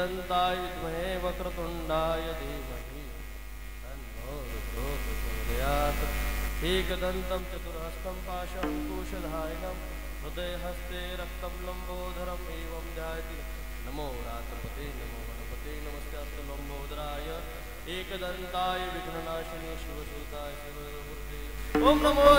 एकदन्ताय विद्महे वक्रतुण्डाय धीमहि तन्नो रुद्रो प्रचोदयात् एकदन्तं चतुर्हस्तं पाशंकुशधारिणं हृदयहस्ते रक्तं लम्बोदरम् एवं ध्यायति नमो रात्रपते नमो गणपते नमस्ते लम्बोदराय एकदन्ताय विघ्ननाशिने शिवसुताय शिवमूर्ते ओम नमो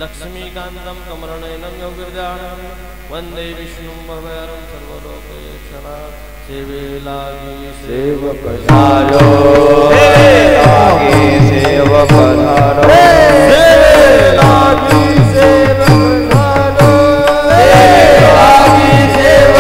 लक्ष्मीकान्तं कमलनयनं योगिर्ध्यानं वन्दे विष्णुं भवहरं सर्वलोकैकनाथं सेवे लागी सेवक धारो सेवे लागी सेवक धारो सेवे लागी सेवक धारो सेवे लागी सेवक धारो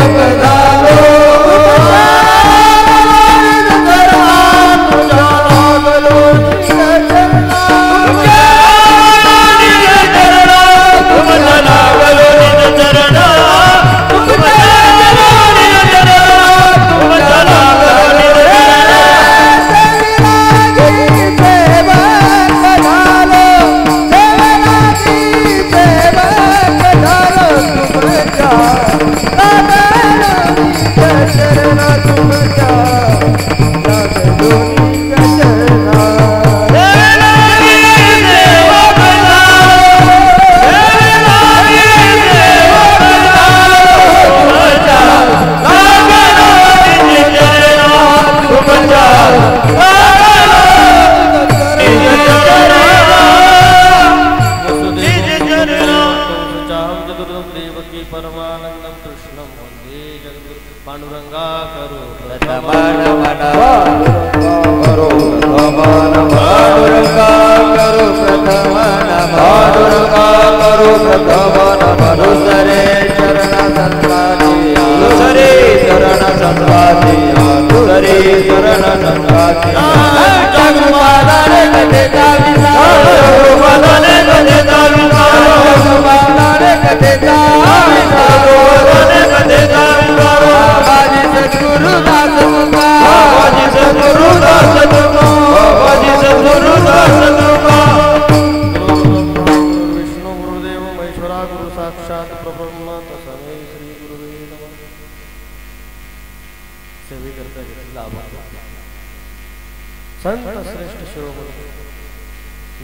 संत श्रेष्ठ शिरोमणी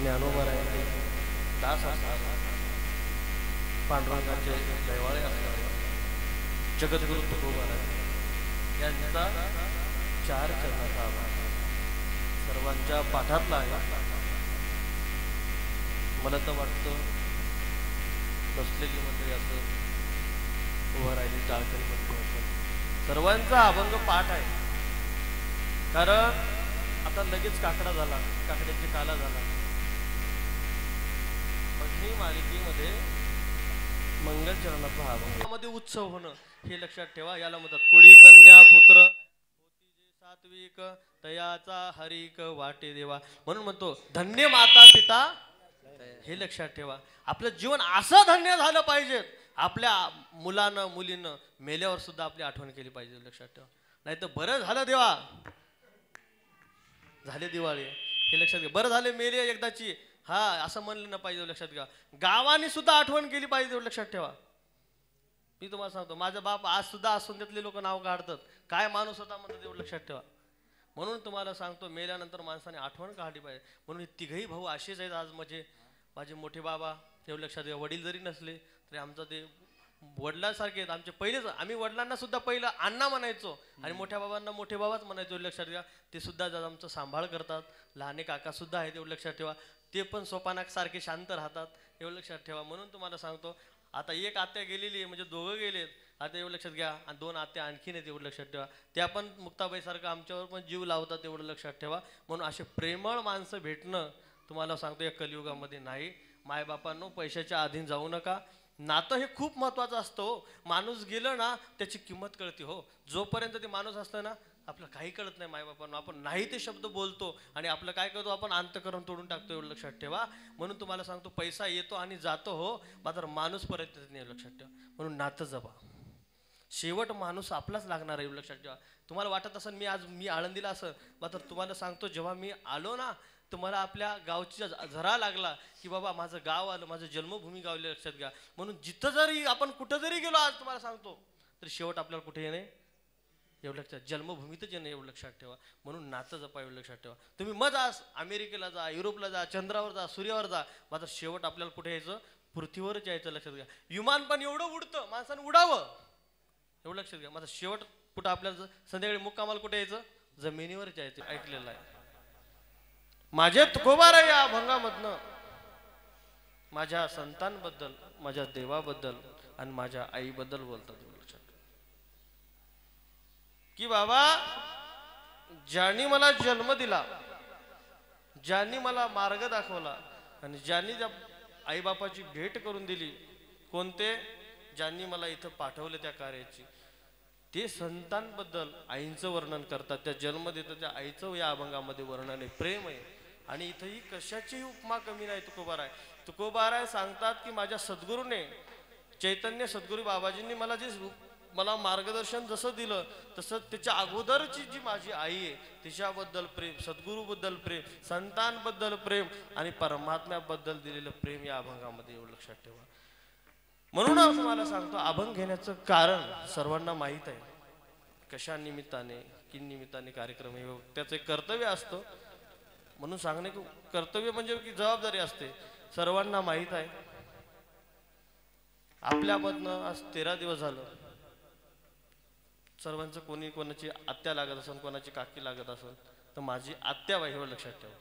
ज्ञानोबा रायांचे दास असतात, पांडुरंगाचे दैवाळे असतात, जगद्गुरु तुकोबा राय यांचा चार चरणाचा आभार सर्वांच्या पाठातला आहे. मला तर वाटतं बसलेली मंडळी असं, उभं राहिली टाळकरी मंडळी असं, सर्वांचा अभंग पाठ आहे. कारण आता लगेच काकडा झाला, काकड्याची काला झाला. ही मालिकेमध्ये मंगल चरणाचा हा अभंग मध्ये उत्सव होणं हे लक्षात ठेवा. याला म्हणतात कोळी कन्या पुत्र सात्विक तयाचा हरिक वाटे देवा. म्हणून म्हणतो धन्य माता पिता हे लक्षात ठेवा. आपलं जीवन असं धन्य झालं पाहिजे. आपल्या मुलानं मुलीनं मेल्यावर सुद्धा आपली आठवण केली पाहिजे लक्षात ठेवा. नाही तर बरं झालं देवा झाले दिवाळी हे लक्षात घ्या. बरं झाले मेले एकदाची हा असं म्हणलं ना पाहिजे लक्षात घ्या. गावाने सुद्धा आठवण केली पाहिजे लक्षात ठेवा. मी तुम्हाला सांगतो माझा बाप आज सुद्धा असून त्यातले लोक नाव काढतात काय माणूस होता म्हणतात एवढं लक्षात ठेवा. म्हणून तुम्हाला सांगतो मेल्यानंतर माणसाने आठवण काढली पाहिजे. म्हणून तिघही भाऊ असेच आहेत आज. माझे मोठे बाबा तेवढं लक्षात घ्या. वडील जरी नसले तरी आमचा ते वडिलांसारखे आहेत आमचे. पहिलेच आम्ही वडिलांना सुद्धा पहिलं अण्णा म्हणायचो आणि मोठ्या बाबांना मोठे बाबाच म्हणायचो लक्षात घ्या. ते सुद्धा आमचं सांभाळ करतात. लहाने काका सुद्धा आहेत एवढं लक्षात ठेवा. ते पण सोपानासारखे शांत राहतात एवढं लक्षात ठेवा. म्हणून तुम्हाला सांगतो आता एक आत्या गेलेली आहे म्हणजे दोघं गेलेत आता एवढं लक्षात घ्या. आणि 2 आत्या आणखीन आहेत एवढं लक्षात ठेवा. त्या पण मुक्ताबाईसारखं आमच्यावर पण जीव लावतात एवढं लक्षात ठेवा. म्हणून असे प्रेमळ माणसं भेटणं तुम्हाला सांगतो या कलियुगामध्ये नाही. मायबापांनो पैशाच्या अधीन जाऊ नका. नातं हे खूप महत्त्वाचं असतं हो. माणूस गेलं ना त्याची किंमत कळते हो. जोपर्यंत ते माणूस असतं ना आपलं काही कळत नाही मायबापांना. आपण नाही ते शब्द बोलतो आणि आपलं काय करतो आपण अंतःकरण तोडून टाकतो एवढं लक्षात ठेवा. म्हणून तुम्हाला सांगतो पैसा येतो आणि जातो हो मात्र माणूस परत येत नाही लक्षात ठेवा. म्हणून नातं जपा. शेवट माणूस आपलाच लागणार आहे एवढं लक्षात ठेवा. तुम्हाला वाटत असेल मी आळंदीला असं मात्र तुम्हाला सांगतो जेव्हा मी आलो ना तर मला आपल्या गावची झरा लागला की बाबा माझं गाव आलं माझं जन्मभूमी गावले लक्षात घ्या. म्हणून जिथं जरी आपण कुठं जरी गेलो आज तुम्हाला सांगतो तर शेवट आपल्याला कुठे येणे एवढं लक्षात जन्मभूमीतच येणं एवढं लक्षात ठेवा. म्हणून नातं जपा एवढं लक्षात ठेवा. तुम्ही मग जा अमेरिकेला जा युरोपला जा चंद्रावर जा सूर्यावर जा मात्र शेवट आपल्याला कुठे यायचं पृथ्वीवरच यायचं लक्षात घ्या. विमान पण एवढं उडतं माणसानं उडावं एवढं लक्षात घ्या. मात्र शेवट कुठं आपल्याला संध्याकाळी मुक्कामाला कुठे यायचं जमिनीवरच यायचं ऐकलेलं आहे. माझे तुकोबार आहे या अभंगामधनं माझ्या संतांबद्दल माझ्या देवाबद्दल आणि माझ्या आईबद्दल बोलतात लक्षात की बाबा ज्यांनी मला जन्म दिला ज्यांनी मला मार्ग दाखवला आणि ज्यांनी त्या आईबापाची भेट करून दिली कोणते ज्यांनी मला इथं पाठवले त्या कार्याची ते संतांबद्दल आईंचं वर्णन करतात. त्या जन्म देतं त्या आईचं या अभंगामध्ये वर्णन आहे. प्रेम आहे. आणि इथंही कशाची उपमा कमी नाही. तुकोबाराय तुकोबाराय सांगतात की माझ्या सद्गुरूने चैतन्य सद्गुरू बाबाजींनी मला मार्गदर्शन जसं दिलं तसं त्याच्या अगोदरची जी माझी आई आहे तिच्याबद्दल प्रेम सद्गुरूबद्दल प्रेम संतांबद्दल प्रेम आणि परमात्म्याबद्दल दिलेलं प्रेम या अभंगामध्ये एवढं लक्षात ठेवा. म्हणून तुम्हाला सांगतो अभंग घेण्याचं कारण सर्वांना माहीत आहे. कशा निमित्ताने कि निमित्ताने कार्यक्रम हे त्याचं एक कर्तव्य असतं. म्हणून सांगणे कर्तव्य म्हणजे की जबाबदारी असते. सर्वांना माहीत आहे आपल्यामधनं आज 13 दिवस झालं सर्वांचं कोणी कोणाची आत्या लागत असेल कोणाची काकी लागत असेल तर माझी आत्या बाई हे लक्षात ठेवा.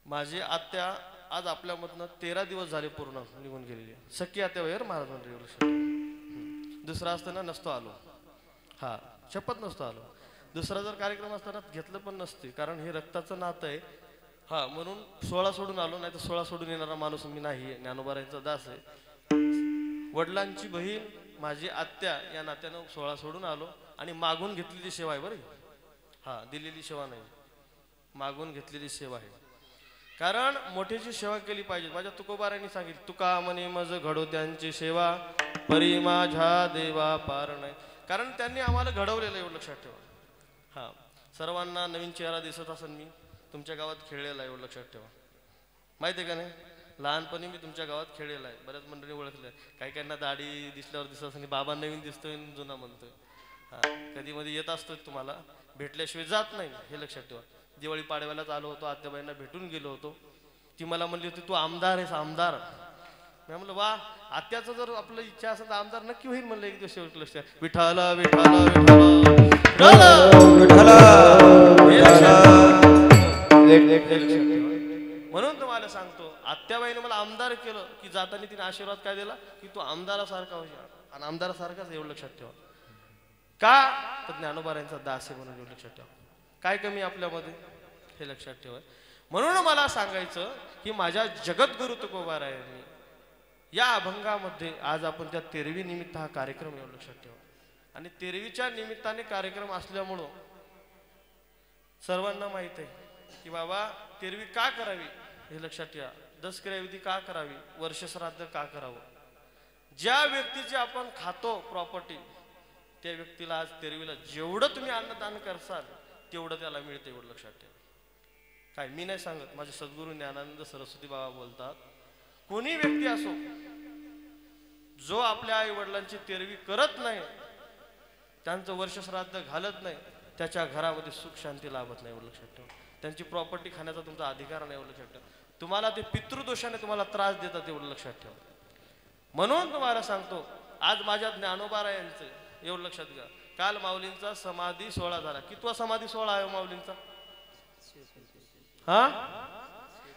माझी आत्या आज आपल्यामधनं 13 दिवस झाले पूर्ण निघून गेलेली सख्खी आत्या बाईवर महाराज मंडळी लक्षात. दुसरा असताना नसतो आलो हा शपथ नसतो आलो. दुसरा जर कार्यक्रम असताना घेतलं पण नसते कारण हे रक्ताचं नातं आहे. हा म्हणून 16 सोडून आलो नाही तर 16 सोडून येणारा माणूस मी नाही. ज्ञानोबारायांचा दास आहे. वडिलांची बहीण माझी आत्या या नात्यानं 16 सोडून आलो आणि मागून घेतलेली सेवा आहे बरं. हा दिलेली सेवा नाही मागून घेतलेली सेवा आहे. कारण मोठ्याची सेवा केली पाहिजे. माझ्या तुकोबारांनी सांगितलं तुका म्हणे मज घडो त्यांची सेवा परी माझ्या देवा पार नाही. कारण त्यांनी आम्हाला घडवलेलं एवढं लक्षात ठेवा. हा सर्वांना नवीन चेहरा दिसत असेल मी तुमच्या गावात खेळलेला आहे एवढं लक्षात ठेवा. माहिती आहे का नाही लहानपणी मी तुमच्या गावात खेळलेला आहे. बऱ्याच मंडळी ओळखले काही काहींना दाढी दिसल्यावर दिसत असेल बाबा नवीन दिसतोय जुना म्हणतोय. हा कधी मध्ये येत असतोय तुम्हाला भेटल्याशिवाय जात नाही हे लक्षात ठेवा. दिवाळी पाडव्यालाच आलो होतो आत्याबाईंना भेटून गेलो होतो. ती मला म्हणली होती तू आमदार आहेस आमदार. मी म्हणलं वा आत्याचं जर आपलं इच्छा असेल तर आमदार नक्की होईल म्हणलं एक दिवस लक्षात. विठाला विठाला म्हणून तुम्हाला सांगतो आत्याबाईने मला आमदार केलं की जाताना तिने आशीर्वाद काय दिला की तू आमदारासारखा होशील आणि आमदारासारखाच एवढं लक्षात ठेवा. का तर ज्ञानोबारायांचा दास आहे म्हणून एवढं लक्षात ठेवा. काय कमी आपल्यामध्ये हे लक्षात ठेवा. म्हणून मला सांगायचं की माझ्या जगद्गुरु तुकोबारायांनी या अभंगामध्ये आज आपण त्या तेरवी निमित्त हा कार्यक्रम एवढं लक्षात ठेवा. आणि तेरवीच्या निमित्ताने कार्यक्रम असल्यामुळं सर्वांना माहित आहे की बाबा तेरवी का करावी हे लक्षात ठेवा. दशक्रियाविधी का करावी, वर्षश्राद्ध का करावं. ज्या व्यक्तीची आपण खातो प्रॉपर्टी त्या व्यक्तीला आज तेरवीला जेवढं तुम्ही अन्नदान करसाल तेवढं त्याला मिळतं, एवढं लक्षात ठेवा. काय मी नाही सांगत, माझे सद्गुरू ज्ञानानंद सरस्वती बाबा बोलतात, कोणी व्यक्ती असो जो आपल्या आई वडिलांची तेरवी करत नाही, त्यांचं वर्षश्राद्ध घालत नाही, त्याच्या घरामध्ये सुख शांती लाभत नाही, एवढं लक्षात ठेवा. त्यांची प्रॉपर्टी खाण्याचा तुमचा अधिकार नाही, एवढं लक्षात ठेवा. तुम्हाला ते पितृदोषाने तुम्हाला त्रास देतात, एवढं लक्षात ठेवा. म्हणून तुम्हाला सांगतो, आज माझ्या ज्ञानोबा यांचं एवढं लक्षात घ्या. काल माऊलींचा समाधी सोहळा झाला. कितवा समाधी सोहळा आहे माऊलींचा? हा,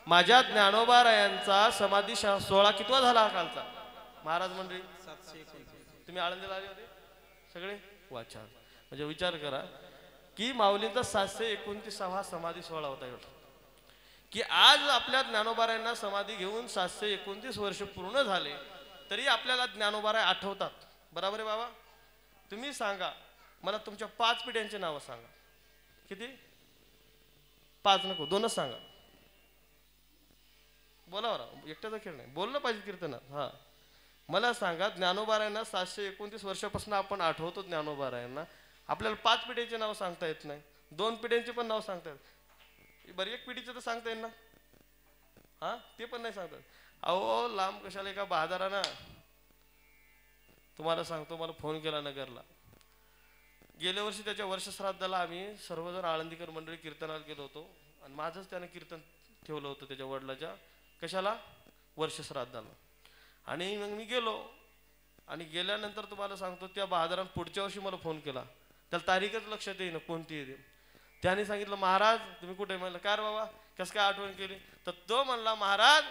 माझ्या ज्ञानोबा यांचा समाधी सोहळा कितवा झाला कालचा? महाराज मंडळी 721. तुम्ही आळंदीला आले होते सगळे? वाचा. म्हणजे विचार करा की माऊलींचा 729वा समाधी सोहळा होता. एवढा की आज आपल्या ज्ञानोबा यांना समाधी घेऊन 729 वर्ष पूर्ण झाले तरी आपल्याला ज्ञानोबा आठवतात. बरोबर आहे बाबा? तुम्ही सांगा मला तुमच्या 5 पिढ्यांची नावं सांगा. किती? 5 नको, 2च सांगा. बोला बरं, एकट्याचा खेळ नाही, बोललं पाहिजे कीर्तनात. हा, मला सांगा ज्ञानोबा यांना 729 वर्षापासून आपण आठवतो ज्ञानोबा यांना, आपल्याला 5 पिढ्यांचे नाव सांगता येत नाही, 2 पिढ्यांचे पण नाव सांगता येत बरं, 1 पिढीचं तर सांगता येईल ना? हा, ते पण नाही सांगतात. अहो लांब कशाला. एका बहादरानं तुम्हाला सांगतो, मला फोन केला नगरला. गेल्या वर्षी त्याच्या वर्षश्राद्धाला आम्ही सर्वजण आळंदीकर मंडळी कीर्तनाला गेलो होतो आणि माझंच त्याने कीर्तन ठेवलं होतं त्याच्या वडिलाच्या कशाला वर्षश्राद्धाला. आणि मग मी गेलो आणि गेल्यानंतर तुम्हाला सांगतो त्या बहादरानं पुढच्या वर्षी मला फोन केला. त्याला तारीखच लक्षात येईना कोणती येते. त्याने सांगितलं महाराज तुम्ही कुठे? म्हणलं काय रे बाबा कसं काय आठवण केली? तर तो म्हणला महाराज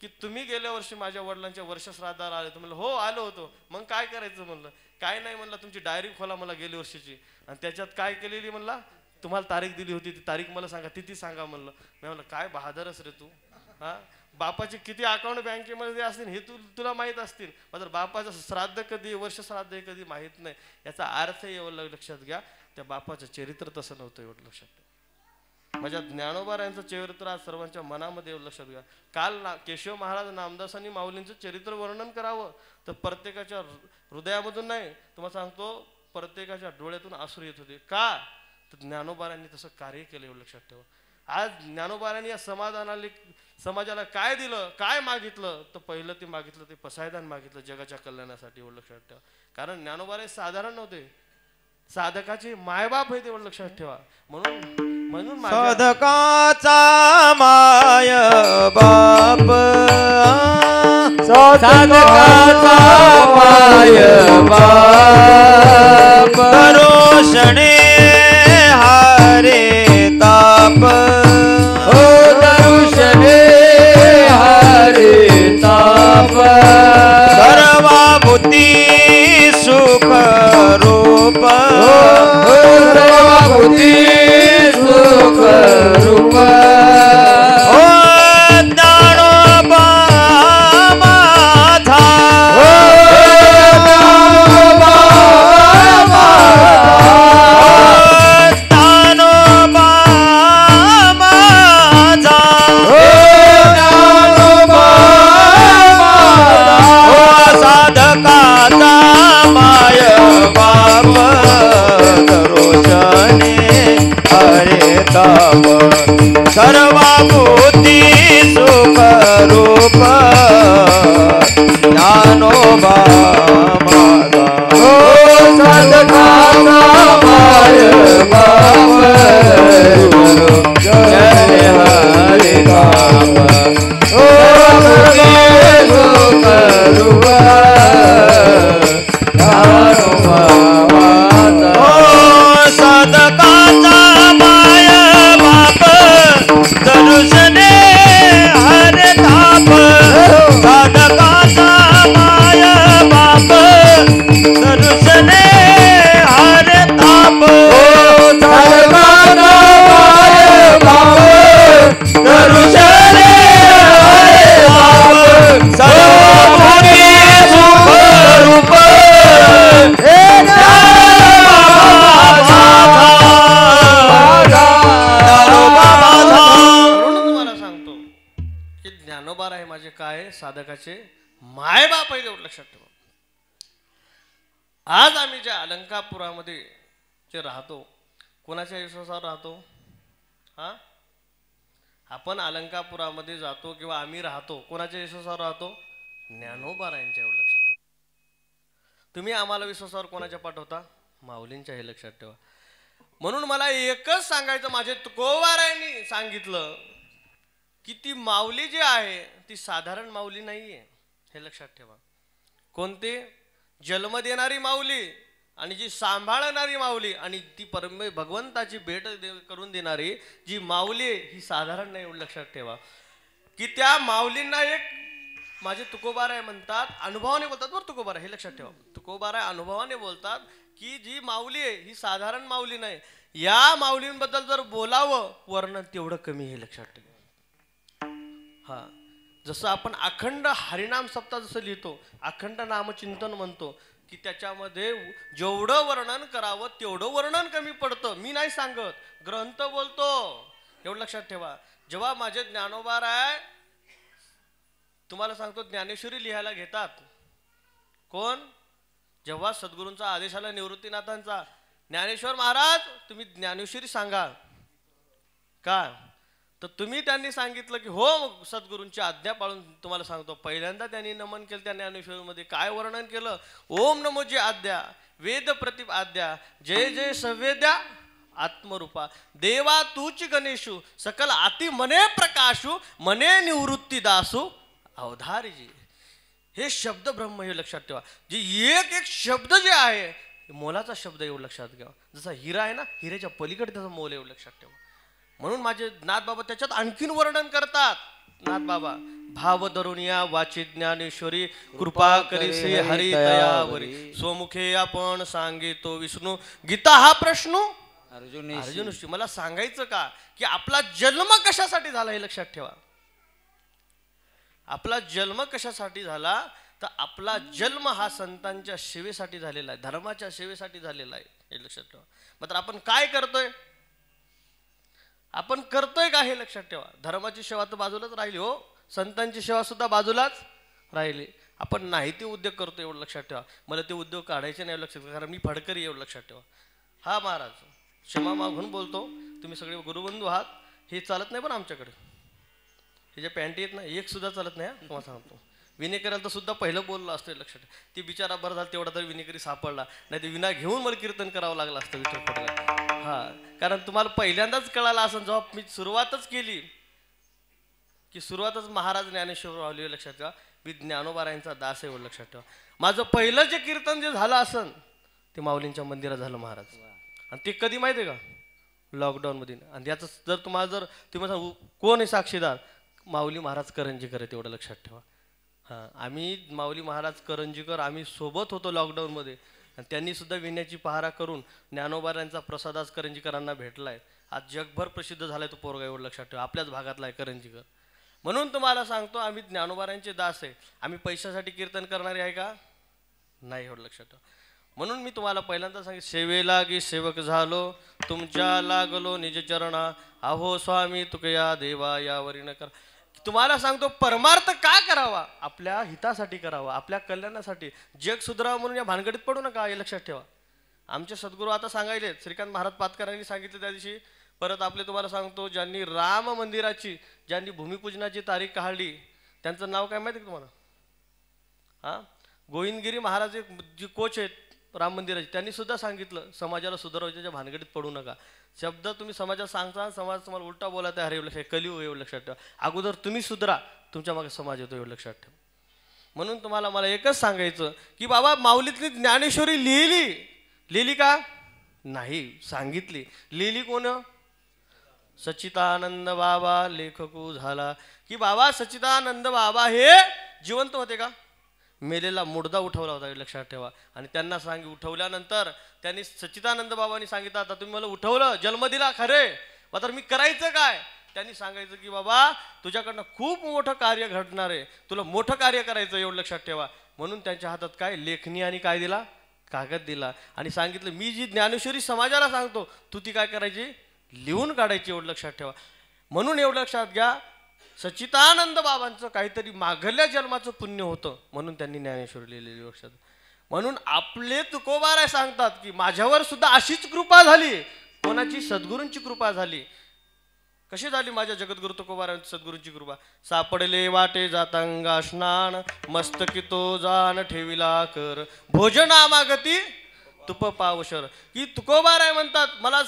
की तुम्ही गेल्या वर्षी माझ्या वडिलांच्या वर्षश्राद्धाला आले. तर म्हणलं हो आलो होतो. मग काय करायचं? म्हणलं काय नाही. म्हणलं तुमची डायरी खोला मला गेल्या वर्षीची आणि त्याच्यात काय केलेली म्हणला तुम्हाला तारीख दिली होती ती तारीख मला सांगा, तिथी सांगा म्हणलं. मी म्हणलं काय बहादरच रे तू. हा, बापाचे किती अकाउंट बँकेमध्ये असतील हे तुला माहीत असतील, मात्र बापाचं श्राद्ध कधी वर्षश्राद्ध हे कधी माहीत नाही. याचा अर्थ एवढं लक्षात घ्या, त्या बापाचं चरित्र तसं नव्हतं, एवढं लक्षात घ्या. माझ्या ज्ञानोबा यांचं चरित्र आज सर्वांच्या मनामध्ये एवढं लक्षात घ्या. काल केशव महाराज नामदासांनी माऊलींचं चरित्र वर्णन करावं तर प्रत्येकाच्या हृदयामधून नाही, तुम्हाला सांगतो प्रत्येकाच्या डोळ्यातून आसरू येत होते. का? तर ज्ञानोबा यांनी तसं कार्य केलं, एवढं लक्षात ठेवा. आज ज्ञानोबा यांनी या समाजाला काय दिलं, काय मागितलं? तर पहिलं ते मागितलं ते पसायदान मागितलं जगाच्या कल्याणासाठी, एवढं लक्षात ठेवा. कारण ज्ञानोबा हे साधारण नव्हते, साधकाचे मायबाप आहे, तेवढं लक्षात ठेवा. म्हणून साधकाचा माय बाप, साधकाचा माय बाप, दरोषणे हारे ताप, हो दरुषणे हारे ताप, सर्वाभूती सुख रूप, सर्वाभूती सुख रूप, ओ ज्ञानोबा माझा, ओ ज्ञानोबा माझा, ओ ज्ञानोबा माझा, ओ ज्ञानोबा माझा, ओ साधकाचा माय बाप, दरोषणे हरे ताप, सर्वाभूती सुख रूप, ज्ञानोबा माझा, ओ साधकाचा माय बाप, हरे हरे ताप, ओ सर्वाभूती सुख रूप, ज्ञानोबा माझा, ओ साधकाचा माय बाप, दरुषणे हरे ताप, साधकाचा माय बाप, दरुषणे हरे ताप, ओ काय साधकाचे मायबाप आहे एवढं लक्षात ठेवा. आज आम्ही ज्या अलंकापुरामध्ये जे राहतो कोणाच्या विश्वासावर राहतो? हा, आपण अलंकापुरामध्ये जातो किंवा आम्ही राहतो कोणाच्या विश्वासावर राहतो? ज्ञानोबारायांच्या. एवढं लक्षात ठेवा. तुम्ही आम्हाला विश्वासावर कोणाच्या पाठवता? माऊलींच्या. हे लक्षात ठेवा. म्हणून मला एकच सांगायचं, माझे तुकोबारायांनी सांगितलं की ती माऊली जी आहे ती साधारण माऊली नाहीये. हे लक्षात ठेवा. कोणती? जन्म देणारी माऊली आणि जी सांभाळणारी माऊली आणि ती भगवंताची भेट करून देणारी जी माऊली ही साधारण नाही. एवढं लक्षात ठेवा की त्या माऊलींना एक माझे तुकोबाराय म्हणतात, अनुभवाने बोलतात बरं तुकोबाराय. हे लक्षात ठेवा. तुकोबाराय अनुभवाने बोलतात की जी माऊली आहे ही साधारण माऊली नाही. या माऊलींबद्दल जर बोलावं वर्णन तेवढं कमी. हे लक्षात ठेवा. हा, जसं आपण अखंड हरिनाम सप्ताह जसं लिहितो, अखंड नामचिंतन म्हणतो की त्याच्यामध्ये जेवढं वर्णन करावं तेवढं वर्णन कमी पडतं. मी नाही सांगत, ग्रंथ बोलतो. एवढं लक्षात ठेवा. जेव्हा माझे ज्ञानोबाराय तुम्हाला सांगतो ज्ञानेश्वरी लिहायला घेतात, कोण? जेव्हा सद्गुरूंचा आदेश आला निवृत्तीनाथांचा, ज्ञानेश्वर महाराज तुम्ही ज्ञानेश्वरी सांगा का? तर तुम्ही त्यांनी सांगितलं की हो सद्गुरूंची आज्ञा पाळून तुम्हाला सांगतो. पहिल्यांदा त्यांनी नमन केलं त्या ज्ञानेश्वरीमध्ये. काय वर्णन केलं? ओम नमोजी आद्या वेद प्रतिप आद्या जय जय सवेद्या आत्मरूपा देवा तूच गणेशू सकल आती मने प्रकाशू मने निवृत्ती दासू अवधारीजी. हे शब्द ब्रह्म. हे लक्षात ठेवा. जे एक एक शब्द जे आहे मोलाचा शब्द. एवढं लक्षात घ्या. जसा हिरा आहे ना, हिऱ्याच्या पलीकडे त्याचा मोल. एवढं लक्षात ठेवा. म्हणून माझे नाथबाबा त्याच्यात आणखीन वर्णन करतात. नाथबाबा भाव धरुनिया वाची ज्ञानेश्वरी कृपा करीसे हरी दयावरी स्वमुखे आपण सांगितो विष्णू गीता. हा प्रश्न अर्जुनशी. मला सांगायचं का की आपला जन्म कशासाठी झाला? हे लक्षात ठेवा. आपला जन्म कशासाठी झाला? तर आपला जन्म हा संतांच्या सेवेसाठी झालेला आहे, धर्माच्या सेवेसाठी झालेला आहे. हे लक्षात ठेवा. मात्र आपण काय करतोय? आपण करतोय का? हे लक्षात ठेवा. धर्माची सेवा तर बाजूलाच राहिली हो, संतांची सेवा सुद्धा बाजूलाच राहिली. आपण नाही ते उद्योग करतो. एवढं लक्षात ठेवा. मला ते उद्योग काढायचे नाही. लक्षात ठेवा. कारण मी फडकरी. एवढं लक्षात ठेवा. हा महाराज क्षमा मागून बोलतो. तुम्ही सगळे गुरुबंधू आहात. हे चालत नाही पण आमच्याकडे. हे जे पॅन्टी येत ना एक सुद्धा चालत नाही. तुम्हाला सांगतो. विनेकराला तर सुद्धा पहिलं बोललं असतं. लक्षात ठेवा. ती बिचारा बरं झालं तेवढा तरी विनेकरी सापडला, नाही ते विना घेऊन मला कीर्तन करावं लागलं असतं विठ्ठल. हा, कारण तुम्हाला पहिल्यांदाच कळालं असं जेव्हा मी सुरुवातच केली की सुरुवातच महाराज ज्ञानेश्वर रावली. लक्षात ठेवा. मी ज्ञानोबारायांचा दास आहे. एवढं लक्षात ठेवा. माझं पहिलं जे कीर्तन जे झालं असन ते माऊलींच्या मंदिरात झालं महाराज. आणि ते कधी माहिती आहे का? लॉकडाऊनमध्ये. आणि याचं जर तुम्हाला तुम्ही सांगू कोण आहे साक्षीदार? माऊली महाराज करंजीकर आहेत. एवढं लक्षात ठेवा. हां, आम्ही माऊली महाराज करंजीकर आम्ही सोबत होतो लॉकडाऊनमध्ये. आणि त्यांनी सुद्धा विण्याची पहारा करून ज्ञानोबारायांचा प्रसाद आज करंजीकरांना भेटला आहे. आज जगभर प्रसिद्ध झाला आहे तो पोरगा. एवढं लक्षात ठेवा. आपल्याच भागातला आहे करंजीकर. म्हणून तुम्हाला सांगतो आम्ही ज्ञानोबारायांचे दास आहे. आम्ही पैशासाठी कीर्तन करणारे आहे का? नाही. एवढं लक्षात ठेवा. म्हणून मी तुम्हाला पहिल्यांदा सांगितलं सेवेलागी सेवक झालो तुमच्या लागलो निज चरणा अहो स्वामी तुकया देवा यावरी न करा. तुम्हाला सांगतो परमार्थ का करावा? आपल्या हितासाठी करावा, आपल्या कल्याणासाठी. जग सुधारावं म्हणून या भानगडीत पडू नका. हे लक्षात ठेवा. आमचे सद्गुरू आता सांगायले श्रीकांत महाराज पातकरांनी सांगितलं त्या दिवशी. परत आपले तुम्हाला सांगतो ज्यांनी राम मंदिराची ज्यांनी भूमिपूजनाची तारीख काढली त्यांचं नाव काय माहिती आहे तुम्हाला? हां, गोविंदगिरी महाराज जे कोच आहेत राम मंदिराचे त्यांनी सुद्धा सांगितलं समाजाला सुधारायच्या भानगडीत पडू नका. शब्द तुम्ही समाजात सांगता समाज तुम्हाला उलटा बोलायला तयार. एवढं लक्षात कलियुग. एवढं लक्षात ठेवा. अगोदर तुम्ही सुधरा तुमच्या मागे समाज येतो. एवढं लक्षात ठेवा. म्हणून तुम्हाला मला एकच सांगायचं की बाबा माऊलीतली ज्ञानेश्वरी लिहिली का? नाही, सांगितली. लिहिली कोण? सच्चिदानंद बाबा लेखकू झाला. की बाबा सच्चिदानंद बाबा हे जिवंत होते का? मेलेला मुर्दा उठवला होता. लक्षात ठेवा. आणि त्यांना उठवल्यानंतर त्यांनी सच्चिदानंद बाबांनी सांगितलं आता तुम्ही मला उठवलं जन्म दिला खरे, मात्र मी करायचं काय? त्यांनी सांगायचं की बाबा तुझ्याकडनं खूप मोठं कार्य घडणार आहे, तुला मोठं कार्य करायचं. एवढं लक्षात ठेवा. म्हणून त्यांच्या हातात काय लेखणी आणि काय दिला? कागद दिला. आणि सांगितलं मी जी ज्ञानेश्वरी समाजाला सांगतो तू ती काय करायची? लिहून काढायची. एवढं लक्षात ठेवा. म्हणून एवढं लक्षात घ्या सच्चिदानंद बाबांचं काहीतरी मागल्या जन्माचं पुण्य होतं म्हणून त्यांनी ज्ञानेश्वर लिहिलेली लक्षात. म्हणून आपले तुकोबाराय सांगतात की माझ्यावर सुद्धा अशीच कृपा झाली. कोणाची? सद्गुरूंची कृपा झाली. कशी झाली माझ्या जगद्गुरु तुकोबारायांची सद्गुरूंची कृपा? सापडले वाटे जातांगा स्नान मस्तकी तो जाण ठेविला कर भोजना मागती तुप पावशर. की तुकोबाराय म्हणतात मला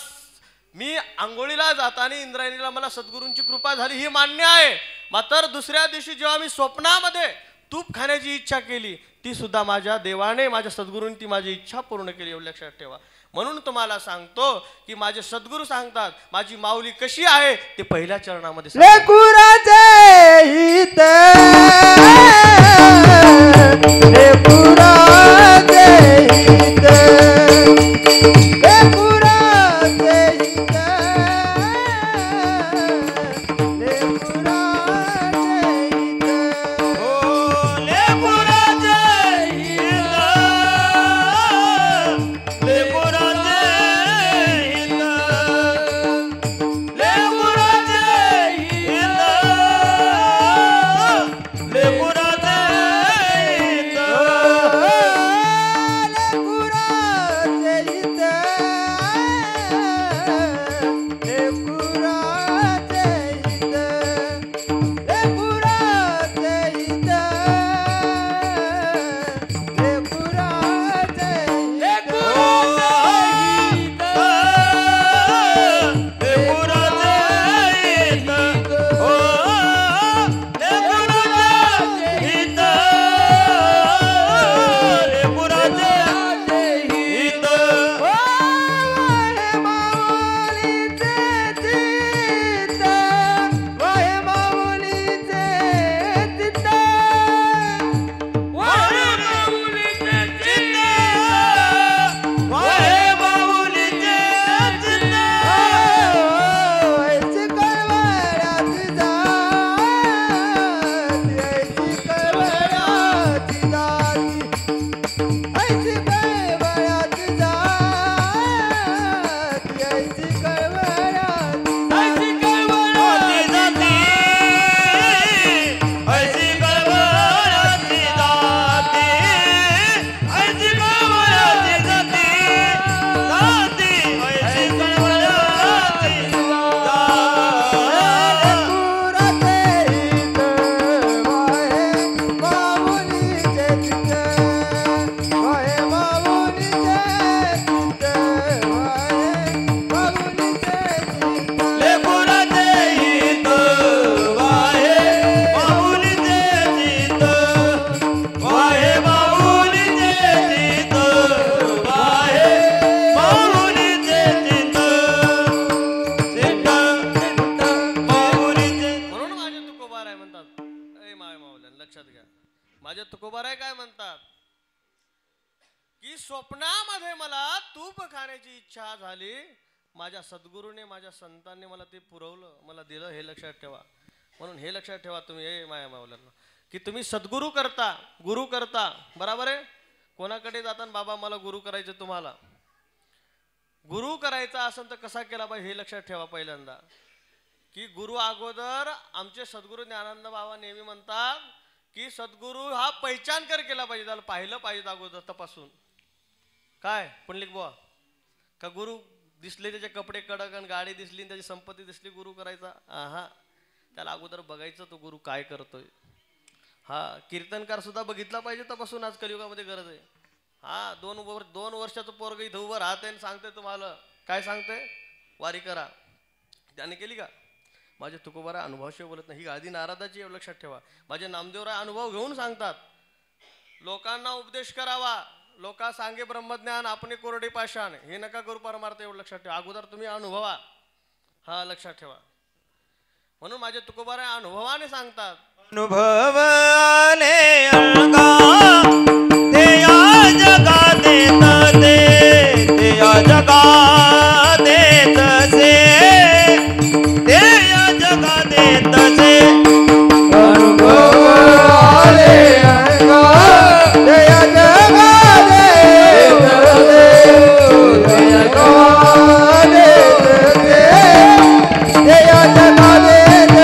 मी आंघोळीला जाताना इंद्रायणीला मला सद्गुरूंची कृपा झाली ही मान्य आहे. मात्र दुसऱ्या दिवशी जेव्हा मी स्वप्नामध्ये तूप खाण्याची इच्छा केली ती सुद्धा माझ्या देवाने माझ्या सद्गुरूंनी ती माझी इच्छा पूर्ण केली. एवढं लक्षात ठेवा. म्हणून तुम्हाला सांगतो की माझे सद्गुरू सांगतात माझी माऊली कशी आहे ते पहिल्या चरणामध्ये लेकुराचे हित लेकुराचे हित लेकुराचे हित लेकुराचे हित हो लेकुराचे हित लेकुराचे हित लेकुराचे हित लेकुराचे हित माझे तुकोबाराय काय म्हणतात की स्वप्नामध्ये मला तूप खाण्याची इच्छा झाली. माझ्या सद्गुरूने माझ्या संतांनी मला ते पुरवलं मला दिलं. हे लक्षात ठेवा. म्हणून हे लक्षात ठेवा तुम्ही हे माया माऊल्यांना की तुम्ही सद्गुरू करता गुरु करता बरोबर आहे. कोणाकडे जाताना बाबा मला गुरु करायचं तुम्हाला गुरु करायचा असेल तर कसा केला पाहिजे हे लक्षात ठेवा. पहिल्यांदा की गुरु अगोदर आमचे सद्गुरू ज्ञानानंद बाबा नेहमी म्हणतात की सद्गुरू हा पहिचानकर केला पाहिजे. त्याला पाहिलं पाहिजे अगोदर तपासून. काय पुंडलिक बुवा का गुरु दिसले त्याचे कपडे कडक आणि गाडी दिसली त्याची संपत्ती दिसली गुरु करायचा? हा त्याला अगोदर बघायचं तो गुरु काय करतोय. हा कीर्तनकार सुद्धा बघितला पाहिजे तपासून. आज कलियुगामध्ये गरज आहे. हा 2 वर्षाचं पोरग इथं उभं राहते आणि सांगते तुम्हाला काय सांगते वारी करा. त्याने केली का? माझे तुकोबाराय अनुभवाशिवाय बोलत नाही. ही गादी नारादाची एवढं लक्षात ठेवा. माझे नामदेवराय अनुभव घेऊन सांगतात. लोकांना उपदेश करावा. लोका सांगे ब्रह्मज्ञान आपण कोरडे पाषाण हे नका करू परमार्थ एवढं लक्षात ठेवा. अगोदर तुम्ही अनुभवा. हा लक्षात ठेवा. म्हणून माझे तुकोबाराय अनुभवाने सांगतात. अनुभवाने अलगा ते या जगा देत ते या जगा देत से ते या जगा देत से अनुभवाने अलगा ते या जगा देत ते या जगा देत ते या जगा देत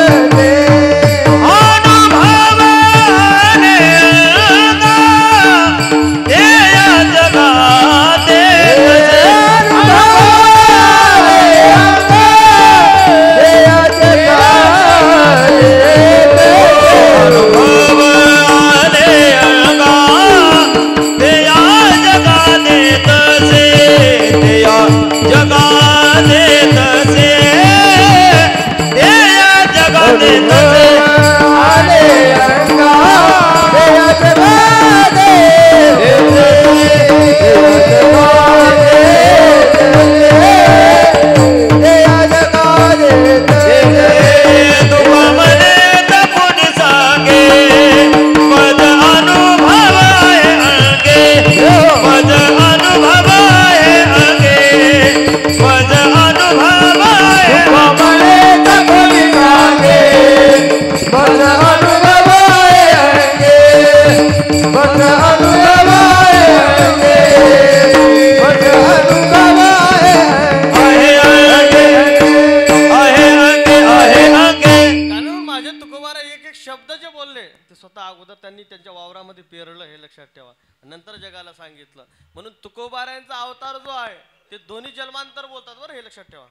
एक शब्द जे बोलले ते स्वतः अगोदर त्यांनी त्यांच्या वावरामध्ये पेरलं, हे लक्षात ठेवा. नंतर जगाला सांगितलं. म्हणून तुकोबारायांचा अवतार जो आहे ते दोन्ही जन्मांतर बोलतात बरं, हे लक्षात ठेवा.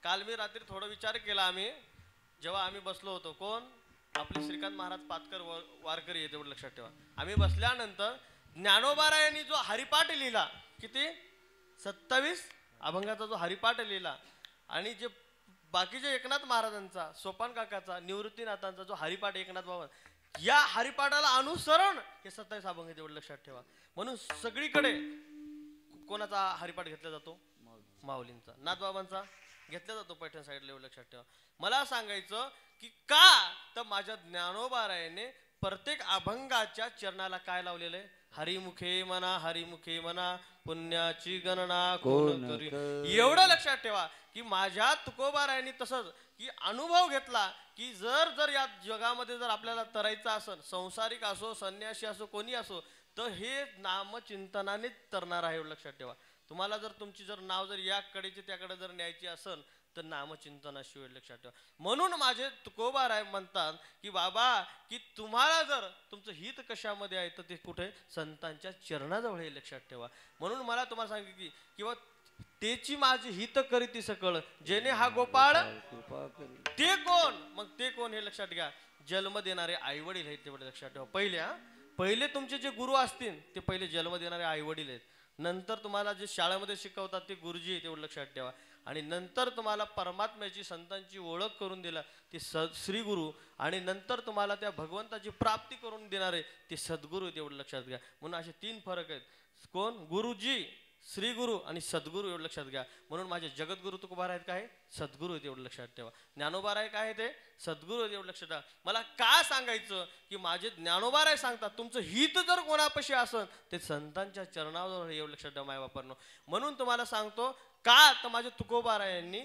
काल मी रात्री थोडा विचार केला, आम्ही जेव्हा आम्ही बसलो होतो, कोण आपले श्रीकांत महाराज पातकर वारकरी आहे तेवढं लक्षात ठेवा. आम्ही बसल्यानंतर ज्ञानोबारायांनी जो हरिपाठ लिहिला, किती 27 अभंगाचा जो हरिपाठ लिहिला, आणि जे बाकीचे एकनाथ महाराजांचा, सोपान काकाचा, निवृत्तीनाथांचा जो हरिपाठ एकनाथ बाबा, या हरिपाठाला अनुसरण हे 27 अभंग तेवढं लक्षात ठेवा. म्हणून सगळीकडे कोणाचा हरिपाठ घेतला जातो? माऊलींचा. नाथबाबांचा घेतला जातो पैठण साईडला, एवढं लक्षात ठेवा. मला सांगायचं की का तर माझ्या ज्ञानोबारायाने प्रत्येक अभंगाच्या चरणाला काय लावलेलं आहे? हरिमुखे म्हणा, हरिमुखे म्हणा, पुण्याची गणना कोण करी. एवढं लक्षात ठेवा की माझ्या तुकोबारायांनी तसंच की अनुभव घेतला की जर जर या जगामध्ये जर आपल्याला तरायचं असेल, संसारिक असो, संन्यासी असो, कोणी असो, तर हे नामचिंतनानेच तरणार आहे, एवढं लक्षात ठेवा. तुम्हाला जर तुमची जर नाव जर या कडेचे त्याकडे जर न्यायची असेल तर नामचिंतनाशिवाय, लक्षात ठेवा. म्हणून माझे तुकोबाराय म्हणतात की बाबा की तुम्हाला जर तुमचं हित कशामध्ये आहे तर ते कुठे? संतांच्या चरणाजवळ, हे लक्षात ठेवा. म्हणून मला तुम्हाला सांगितलं की किंवा तेची माझी हित करीती सकळ, जेणे हा गोपाळ ते कोण? मग ते कोण हे लक्षात घ्या. जन्म देणारे आई वडील आहेत, तेवढे लक्षात ठेवा. पहिले तुमचे जे गुरु असतील ते पहिले जन्म देणारे आई वडील आहेत. नंतर तुम्हाला जे शाळेमध्ये शिकवतात ते गुरुजी आहेत, तेवढं लक्षात ठेवा. आणि नंतर तुम्हाला परमात्म्याची, संतांची ओळख करून दिला ते श्री गुरु, आणि नंतर तुम्हाला त्या भगवंताची प्राप्ती करून देणारे ते सद्गुरू, तेवढं लक्षात घ्या. म्हणून असे 3 फरक आहेत. कोण? गुरुजी, श्री गुरु आणि सद्गुरू, एवढं लक्षात घ्या. म्हणून माझे जगद्गुरु तुकोबाराय आहेत काय? सद्गुरू आहेत, एवढं लक्षात ठेवा. ज्ञानोबाराय काय आहे? ते सद्गुरू आहेत, एवढं लक्षात ठेवा. मला का सांगायचं की माझे ज्ञानोबाराय सांगतात तुमचं हित जर कोणापाशी असेल ते संतांच्या चरणावर, एवढं लक्षात ठेवा मायबापांनो. म्हणून तुम्हाला सांगतो का तर माझ्या तुकोबारायांनी